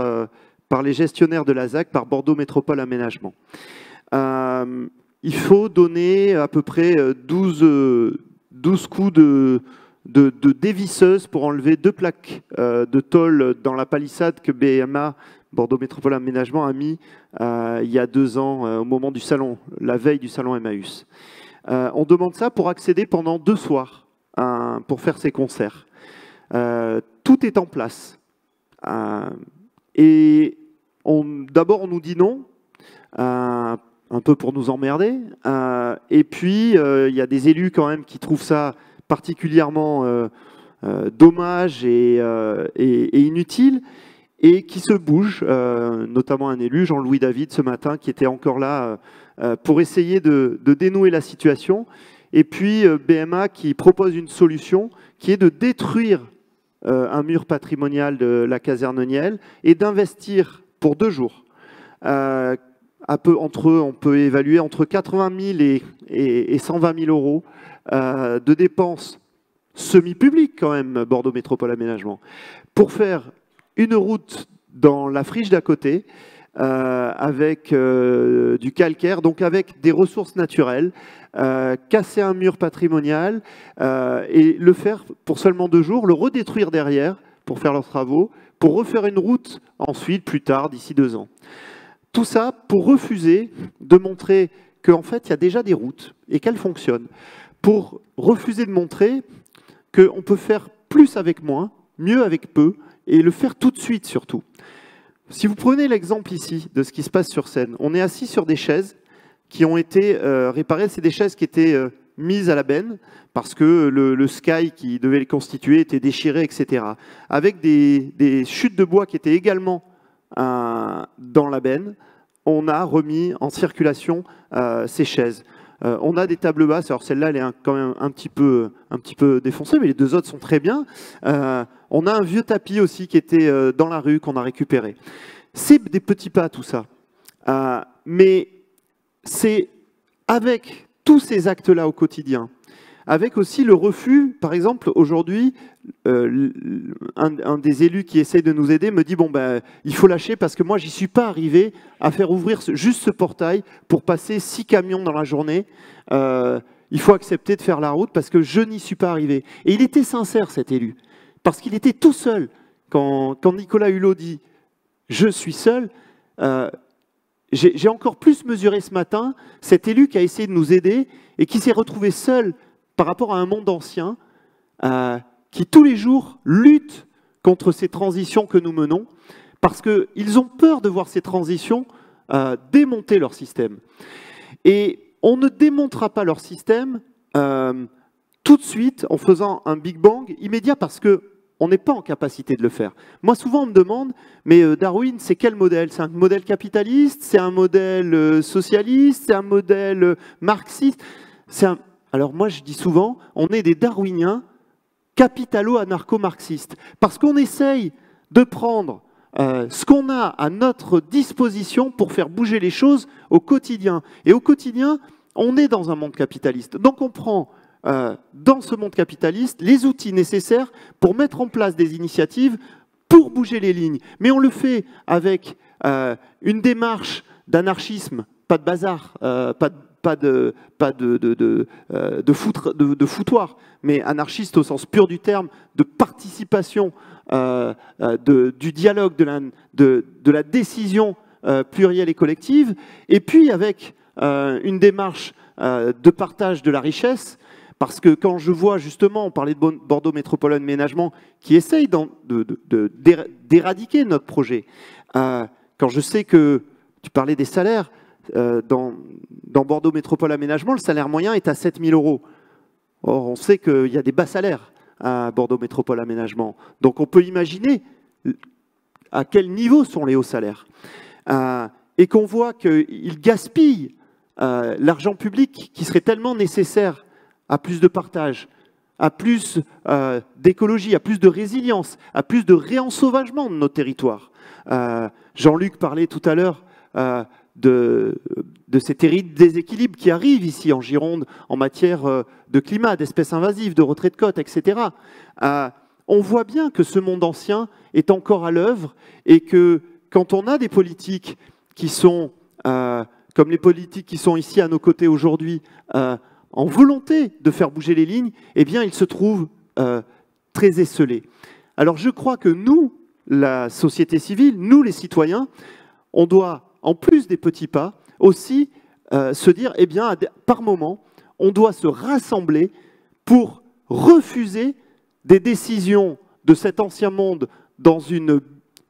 Speaker 6: les gestionnaires de la ZAC, par Bordeaux Métropole Aménagement. Il faut donner à peu près 12 coups de dévisseuse pour enlever 2 plaques de tôle dans la palissade que BMA, Bordeaux Métropole Aménagement, a mis il y a 2 ans au moment du salon, la veille du salon Emmaüs. On demande ça pour accéder pendant 2 soirs pour faire ces concerts. Tout est en place. Et d'abord on nous dit non, un peu pour nous emmerder, et puis il y a des élus quand même qui trouvent ça particulièrement dommage et inutile, et qui se bougent, notamment un élu, Jean-Louis David, ce matin, qui était encore là pour essayer de dénouer la situation, et puis BMA qui propose une solution qui est de détruire un mur patrimonial de la caserne Niel et d'investir pour 2 jours. On peut évaluer entre 80 000 et 120 000 euros de dépenses semi-publiques quand même, Bordeaux Métropole Aménagement, pour faire une route dans la friche d'à côté avec du calcaire, donc avec des ressources naturelles, casser un mur patrimonial et le faire pour seulement 2 jours, le redétruire derrière pour faire leurs travaux, pour refaire une route ensuite, plus tard, d'ici 2 ans. Tout ça pour refuser de montrer qu'en fait, il y a déjà des routes et qu'elles fonctionnent. Pour refuser de montrer qu'on peut faire plus avec moins, mieux avec peu, et le faire tout de suite surtout. Si vous prenez l'exemple ici de ce qui se passe sur scène, on est assis sur des chaises qui ont été réparées. C'est des chaises qui étaient mises à la benne parce que le sky qui devait les constituer était déchiré, etc. Avec des chutes de bois qui étaient également dans la benne, on a remis en circulation ces chaises. On a des tables basses, alors celle-là elle est quand même un petit peu défoncée, mais les 2 autres sont très bien. On a un vieux tapis aussi qui était dans la rue, qu'on a récupéré. C'est des petits pas tout ça. Mais c'est avec tous ces actes-là au quotidien, avec aussi le refus, par exemple, aujourd'hui, un des élus qui essaye de nous aider me dit « bon, il faut lâcher parce que moi, j'y suis pas arrivé à faire ouvrir juste ce portail pour passer 6 camions dans la journée. Il faut accepter de faire la route parce que je n'y suis pas arrivé. » Et il était sincère, cet élu, parce qu'il était tout seul. Quand Nicolas Hulot dit « je suis seul », j'ai encore plus mesuré ce matin cet élu qui a essayé de nous aider et qui s'est retrouvé seul par rapport à un monde ancien qui tous les jours lutte contre ces transitions que nous menons parce qu'ils ont peur de voir ces transitions
Speaker 7: démonter leur système. Et on ne démontera pas leur système tout de suite en faisant un Big Bang immédiat parce qu'on n'est pas en capacité de le faire. Moi, souvent, on me demande, mais Darwin, c'est quel modèle? C'est un modèle capitaliste? C'est un modèle socialiste? C'est un modèle marxiste? Alors moi, je dis souvent, on est des darwiniens capitalo-anarcho-marxistes. Parce qu'on essaye de prendre ce qu'on a à notre disposition pour faire bouger les choses au quotidien. Et au quotidien, on est dans un monde capitaliste. Donc on prend dans ce monde capitaliste les outils nécessaires pour mettre en place des initiatives pour bouger les lignes. Mais on le fait avec une démarche d'anarchisme, pas de bazar, pas de foutoir, mais anarchiste au sens pur du terme, de participation, du dialogue, de la décision plurielle et collective, et puis avec une démarche de partage de la richesse, parce que quand je vois justement, on parlait de Bordeaux Métropole Aménagement, qui essaye d'éradiquer notre projet, quand je sais que, tu parlais des salaires, dans Bordeaux Métropole Aménagement, le salaire moyen est à 7 000 €. Or, on sait qu'il y a des bas salaires à Bordeaux Métropole Aménagement. Donc, on peut imaginer à quel niveau sont les hauts salaires. Et qu'on voit qu'ils gaspillent l'argent public qui serait tellement nécessaire à plus de partage, à plus d'écologie, à plus de résilience, à plus de réensauvagement de nos territoires. Jean-Luc parlait tout à l'heure de ces terribles déséquilibres qui arrivent ici en Gironde en matière de climat, d'espèces invasives, de retrait de côte, etc. On voit bien que ce monde ancien est encore à l'œuvre et que quand on a des politiques qui sont, comme les politiques qui sont ici à nos côtés aujourd'hui, en volonté de faire bouger les lignes, eh bien, ils se trouvent très esseulés. Alors je crois que nous, la société civile, nous les citoyens, on doit, en plus des petits pas, aussi se dire, eh bien, par moment, on doit se rassembler pour refuser des décisions de cet ancien monde dans une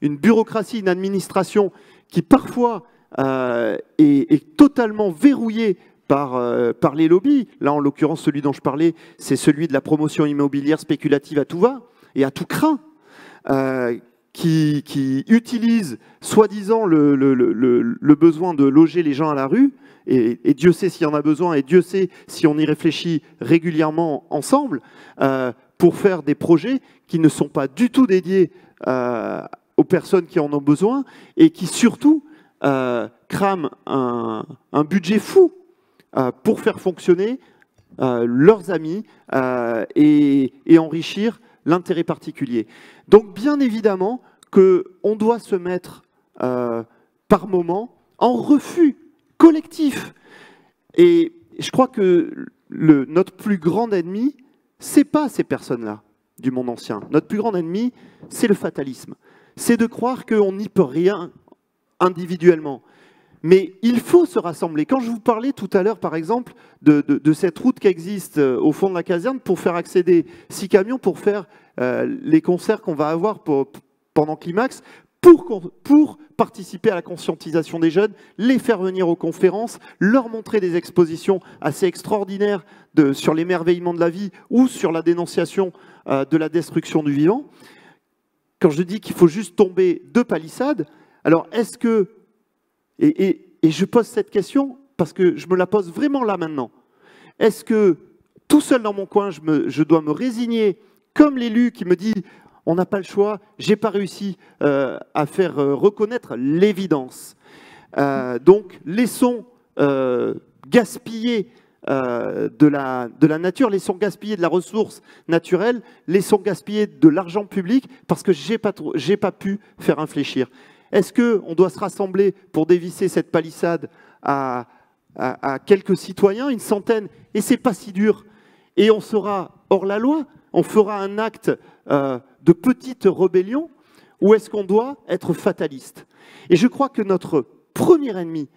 Speaker 7: bureaucratie, une administration qui parfois est totalement verrouillée par les lobbies. Là, en l'occurrence, celui dont je parlais, c'est celui de la promotion immobilière spéculative à tout va et à tout craint, qui utilise soi-disant le besoin de loger les gens à la rue, et Dieu sait s'il y en a besoin, et Dieu sait si on y réfléchit régulièrement ensemble, pour faire des projets qui ne sont pas du tout dédiés aux personnes qui en ont besoin, et qui surtout crament un budget fou pour faire fonctionner leurs amis et enrichir l'intérêt particulier. Donc bien évidemment qu'on doit se mettre par moment en refus collectif. Et je crois que notre plus grand ennemi, c'est pas ces personnes-là du monde ancien. Notre plus grand ennemi, c'est le fatalisme. C'est de croire qu'on n'y peut rien individuellement. Mais il faut se rassembler. Quand je vous parlais tout à l'heure, par exemple, de cette route qui existe au fond de la caserne pour faire accéder 6 camions pour faire les concerts qu'on va avoir pendant Climax, pour participer à la conscientisation des jeunes, les faire venir aux conférences, leur montrer des expositions assez extraordinaires sur l'émerveillement de la vie ou sur la dénonciation de la destruction du vivant. Quand je dis qu'il faut juste tomber 2 palissades, alors est-ce que... Et je pose cette question parce que je me la pose vraiment là maintenant. Est-ce que tout seul dans mon coin, je dois me résigner comme l'élu qui me dit on n'a pas le choix, j'ai pas réussi à faire reconnaître l'évidence. Donc laissons gaspiller de la nature, laissons gaspiller de la ressource naturelle, laissons gaspiller de l'argent public parce que j'ai pas pu faire infléchir. Est-ce qu'on doit se rassembler pour dévisser cette palissade à quelques citoyens, une centaine, et c'est pas si dur, et on sera hors la loi, on fera un acte de petite rébellion, ou est-ce qu'on doit être fataliste? Et je crois que notre premier ennemi,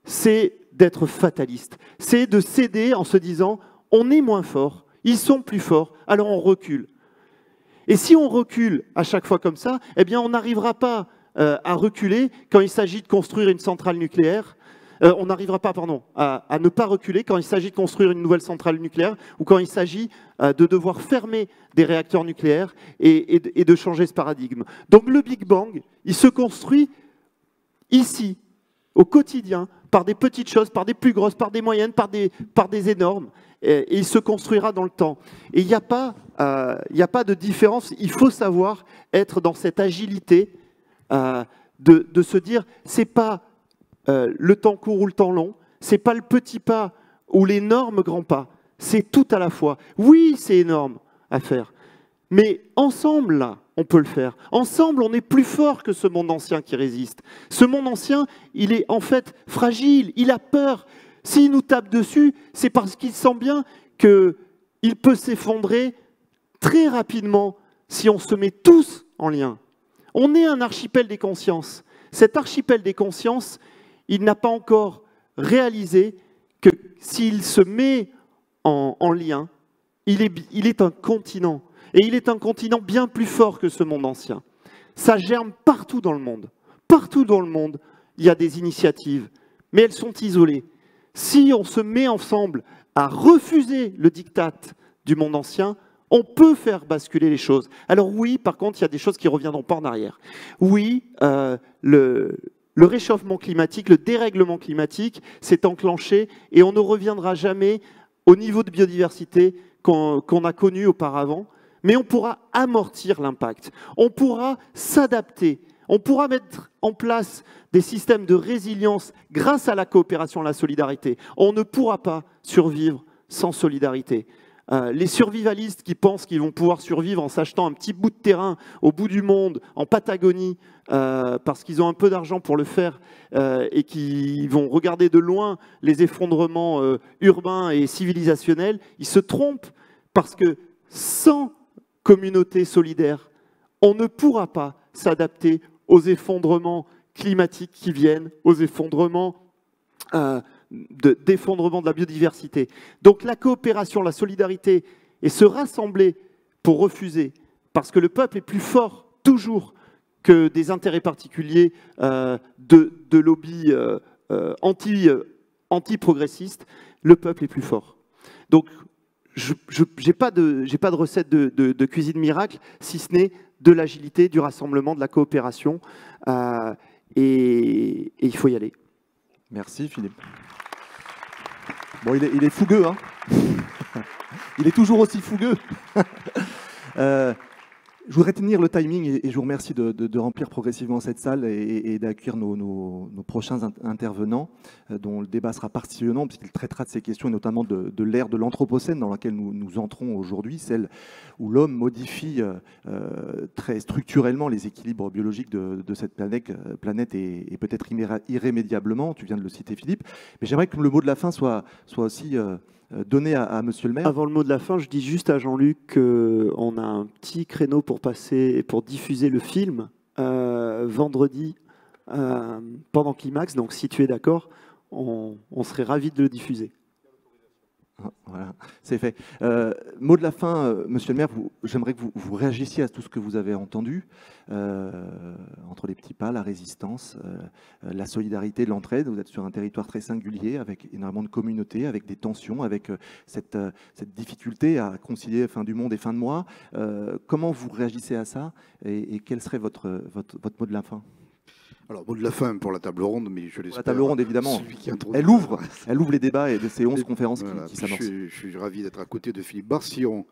Speaker 7: c'est d'être fataliste, c'est de céder en se disant on est moins fort, ils sont plus forts, alors on recule. Et si on recule à chaque fois comme ça, eh bien on n'arrivera pas à reculer quand il s'agit de construire une centrale nucléaire. On n'arrivera pas, pardon, à ne pas reculer quand il s'agit de construire une nouvelle centrale nucléaire ou quand il s'agit de devoir fermer des réacteurs nucléaires et de changer ce paradigme. Donc le Big Bang, il se construit ici, au quotidien, par des petites choses, par des plus grosses, par des moyennes, par des énormes. Et il se construira dans le temps. Et il n'y a pas de différence. Il faut savoir être dans cette agilité de se dire, c'est pas le temps court ou le temps long, c'est pas le petit pas ou l'énorme grand pas, c'est tout à la fois. Oui, c'est énorme à faire, mais ensemble, là, on peut le faire. Ensemble, on est plus fort que ce monde ancien qui résiste. Ce monde ancien, il est en fait fragile, il a peur. S'il nous tape dessus, c'est parce qu'il sent bien qu'il peut s'effondrer très rapidement si on se met tous en lien. On est un archipel des consciences. Cet archipel des consciences, il n'a pas encore réalisé que s'il se met en lien, il est un continent. Et il est un continent bien plus fort que ce monde ancien. Ça germe partout dans le monde. Partout dans le monde, il y a des initiatives, mais elles sont isolées. Si on se met ensemble à refuser le diktat du monde ancien, on peut faire basculer les choses. Alors oui, par contre, il y a des choses qui ne reviendront pas en arrière. Oui, le réchauffement climatique, le dérèglement climatique s'est enclenché et on ne reviendra jamais au niveau de biodiversité qu'on a connu auparavant, mais on pourra amortir l'impact. On pourra s'adapter. On pourra mettre en place des systèmes de résilience grâce à la coopération et la solidarité. On ne pourra pas survivre sans solidarité. Les survivalistes qui pensent qu'ils vont pouvoir survivre en s'achetant un petit bout de terrain au bout du monde, en Patagonie, parce qu'ils ont un peu d'argent pour le faire, et qui vont regarder de loin les effondrements urbains et civilisationnels, ils se trompent parce que sans communauté solidaire, on ne pourra pas s'adapter aux effondrements climatiques qui viennent, aux effondrements d'effondrement de la biodiversité. Donc la coopération, la solidarité et se rassembler pour refuser, parce que le peuple est plus fort toujours que des intérêts particuliers de lobbies anti-progressistes, le peuple est plus fort. Donc je n'ai pas de recette de cuisine miracle, si ce n'est de l'agilité, du rassemblement, de la coopération, et il faut y aller.
Speaker 1: Merci Philippe. Bon, il est fougueux, hein. Il est toujours aussi fougueux. Je voudrais tenir le timing et je vous remercie de remplir progressivement cette salle et d'accueillir nos prochains intervenants, dont le débat sera passionnant puisqu'il traitera de ces questions et notamment de l'ère de l'Anthropocène dans laquelle nous entrons aujourd'hui, celle où l'homme modifie très structurellement les équilibres biologiques de cette planète et peut-être irrémédiablement. Tu viens de le citer, Philippe. Mais j'aimerais que le mot de la fin soit aussi donné à Monsieur le maire.
Speaker 7: Avant le mot de la fin, je dis juste à Jean-Luc qu'on a un petit créneau pour passer et pour diffuser le film vendredi pendant Climax. Donc si tu es d'accord, on serait ravis de le diffuser.
Speaker 1: Voilà, c'est fait. Mot de la fin, Monsieur le maire, j'aimerais que vous réagissiez à tout ce que vous avez entendu, entre les petits pas, la résistance, la solidarité, l'entraide. Vous êtes sur un territoire très singulier, avec énormément de communautés, avec des tensions, avec cette difficulté à concilier fin du monde et fin de mois. Comment vous réagissez à ça et quel serait votre mot de la fin ?
Speaker 2: Alors, mot de la fin pour la table ronde, mais je l'espère.
Speaker 1: La table ronde, évidemment. Elle ouvre les débats et de ces 11 conférences
Speaker 2: voilà,
Speaker 1: qui s'amorcent.
Speaker 2: Je suis ravi d'être à côté de Philippe Barre. Si on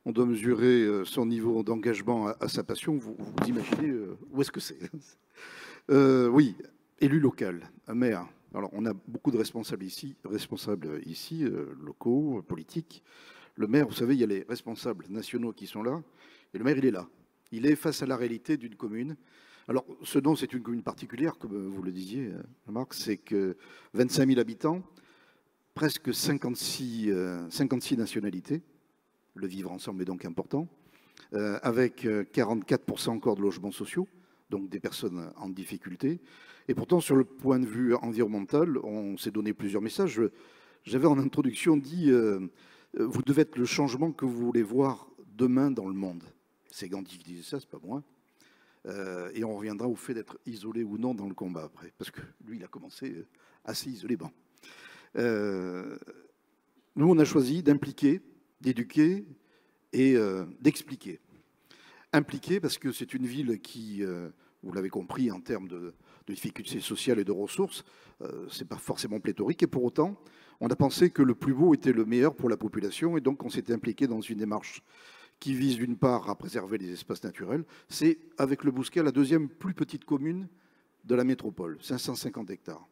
Speaker 2: doit mesurer son niveau d'engagement à sa passion, vous imaginez où est-ce que c'est. Oui, élu local, un maire. Alors, on a beaucoup de responsables ici, locaux, politiques. Le maire, vous savez, il y a les responsables nationaux qui sont là, et le maire, il est là. Il est face à la réalité d'une commune. Alors, Sedan, c'est une commune particulière, comme vous le disiez, Marc, c'est que 25 000 habitants, presque 56 nationalités, le vivre ensemble est donc important, avec 44% encore de logements sociaux, donc des personnes en difficulté. Et pourtant, sur le point de vue environnemental, on s'est donné plusieurs messages. J'avais en introduction dit vous devez être le changement que vous voulez voir demain dans le monde. C'est Gandhi qui disait ça, c'est pas moi. Et on reviendra au fait d'être isolé ou non dans le combat après, parce que lui, il a commencé assez isolément. Nous, on a choisi d'impliquer, d'éduquer et d'expliquer. Impliquer parce que c'est une ville qui, vous l'avez compris, en termes de difficultés sociales et de ressources, c'est pas forcément pléthorique. Et pour autant, on a pensé que le plus beau était le meilleur pour la population, et donc on s'est impliqué dans une démarche qui vise d'une part à préserver les espaces naturels. C'est, avec le Bousquet, la deuxième plus petite commune de la métropole, 550 hectares.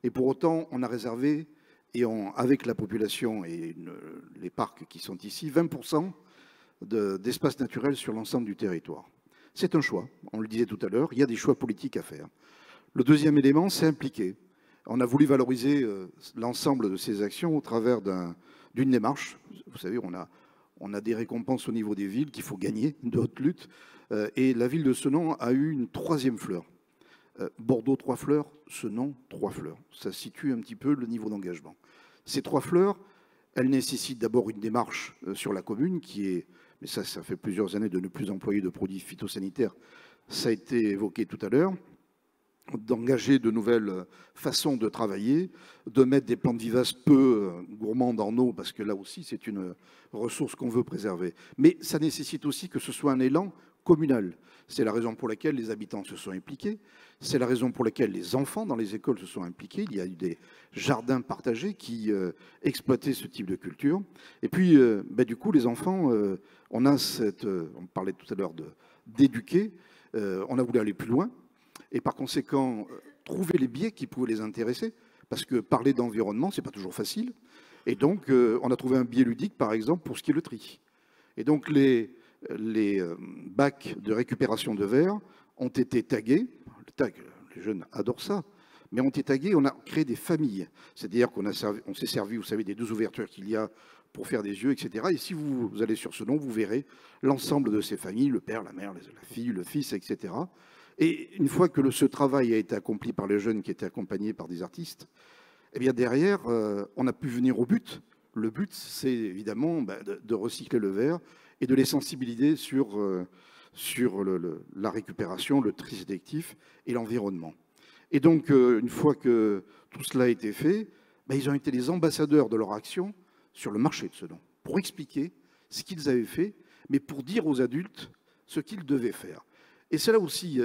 Speaker 2: Et pour autant, on a réservé, avec la population et les parcs qui sont ici, 20% d'espace naturel sur l'ensemble du territoire. C'est un choix, on le disait tout à l'heure, il y a des choix politiques à faire. Le deuxième élément, c'est impliquer. On a voulu valoriser l'ensemble de ces actions au travers d'une démarche. Vous savez, on a des récompenses au niveau des villes qu'il faut gagner, de haute lutte. Et la ville de Senon a eu une troisième fleur. Bordeaux, 3 fleurs, Senon, 3 fleurs. Ça situe un petit peu le niveau d'engagement. Ces 3 fleurs, elles nécessitent d'abord une démarche sur la commune qui est, mais ça fait plusieurs années de ne plus employer de produits phytosanitaires. Ça a été évoqué tout à l'heure. D'engager de nouvelles façons de travailler, de mettre des plantes vivaces peu gourmandes en eau, parce que là aussi, c'est une ressource qu'on veut préserver. Mais ça nécessite aussi que ce soit un élan communal. C'est la raison pour laquelle les habitants se sont impliqués, c'est la raison pour laquelle les enfants dans les écoles se sont impliqués. Il y a eu des jardins partagés qui exploitaient ce type de culture. Et puis, du coup, les enfants, on parlait tout à l'heure d'éduquer, on a voulu aller plus loin. Et par conséquent, trouver les biais qui pouvaient les intéresser, parce que parler d'environnement, ce n'est pas toujours facile. Et donc, on a trouvé un biais ludique, par exemple, pour ce qui est le tri. Et donc, les bacs de récupération de verre ont été tagués. Le tag, les jeunes adorent ça. Mais ont été tagués, on a créé des familles. C'est-à-dire qu'on s'est servi, vous savez, des 2 ouvertures qu'il y a pour faire des yeux, etc. Et si vous allez sur ce nom, vous verrez l'ensemble de ces familles, le père, la mère, la fille, le fils, etc. Et une fois que ce travail a été accompli par les jeunes qui étaient accompagnés par des artistes, eh bien derrière, on a pu venir au but. Le but, c'est évidemment de recycler le verre et de les sensibiliser sur la récupération, le tri sélectif et l'environnement. Et donc, une fois que tout cela a été fait, ils ont été les ambassadeurs de leur action sur le marché de Senon, pour expliquer ce qu'ils avaient fait, mais pour dire aux adultes ce qu'ils devaient faire. Et c'est là aussi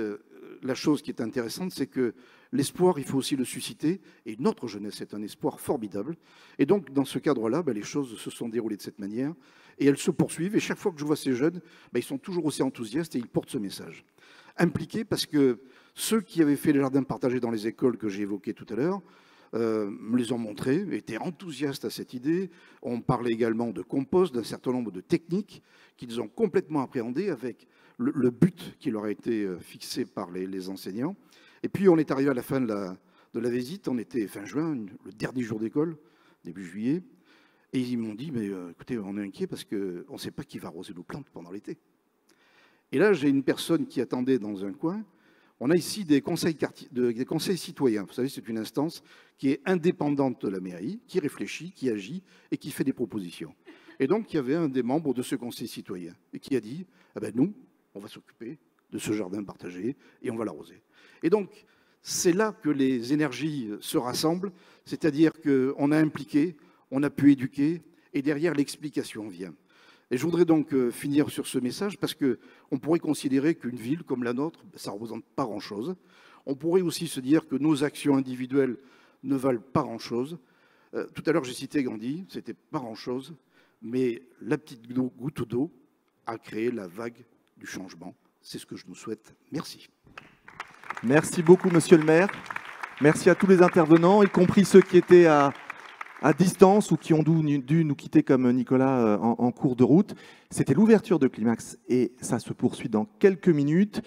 Speaker 2: la chose qui est intéressante, c'est que l'espoir, il faut aussi le susciter, et notre jeunesse est un espoir formidable. Et donc, dans ce cadre-là, les choses se sont déroulées de cette manière, et elles se poursuivent, et chaque fois que je vois ces jeunes, ils sont toujours aussi enthousiastes, et ils portent ce message. Impliqués, parce que ceux qui avaient fait les jardins partagés dans les écoles que j'ai évoquées tout à l'heure, me les ont montrés, étaient enthousiastes à cette idée. On parlait également de compost, d'un certain nombre de techniques qu'ils ont complètement appréhendées avec le but qui leur a été fixé par les enseignants. Et puis on est arrivé à la fin de la visite, on était fin juin, le dernier jour d'école, début juillet, et ils m'ont dit, mais écoutez, on est inquiet parce qu'on ne sait pas qui va arroser nos plantes pendant l'été. Et là, j'ai une personne qui attendait dans un coin. On a ici des conseils citoyens. Vous savez, c'est une instance qui est indépendante de la mairie, qui réfléchit, qui agit et qui fait des propositions. Et donc, il y avait un des membres de ce conseil citoyen et qui a dit, nous, on va s'occuper de ce jardin partagé et on va l'arroser. Et donc, c'est là que les énergies se rassemblent, c'est-à-dire qu'on a impliqué, on a pu éduquer, et derrière, l'explication vient. Et je voudrais donc finir sur ce message, parce qu'on pourrait considérer qu'une ville comme la nôtre, ça ne représente pas grand-chose. On pourrait aussi se dire que nos actions individuelles ne valent pas grand-chose. Tout à l'heure, j'ai cité Gandhi, c'était pas grand-chose, mais la petite goutte d'eau a créé la vague du changement. C'est ce que je nous souhaite. Merci.
Speaker 1: Merci beaucoup, monsieur le maire. Merci à tous les intervenants, y compris ceux qui étaient à distance ou qui ont dû nous quitter comme Nicolas en cours de route. C'était l'ouverture de Climax et ça se poursuit dans quelques minutes.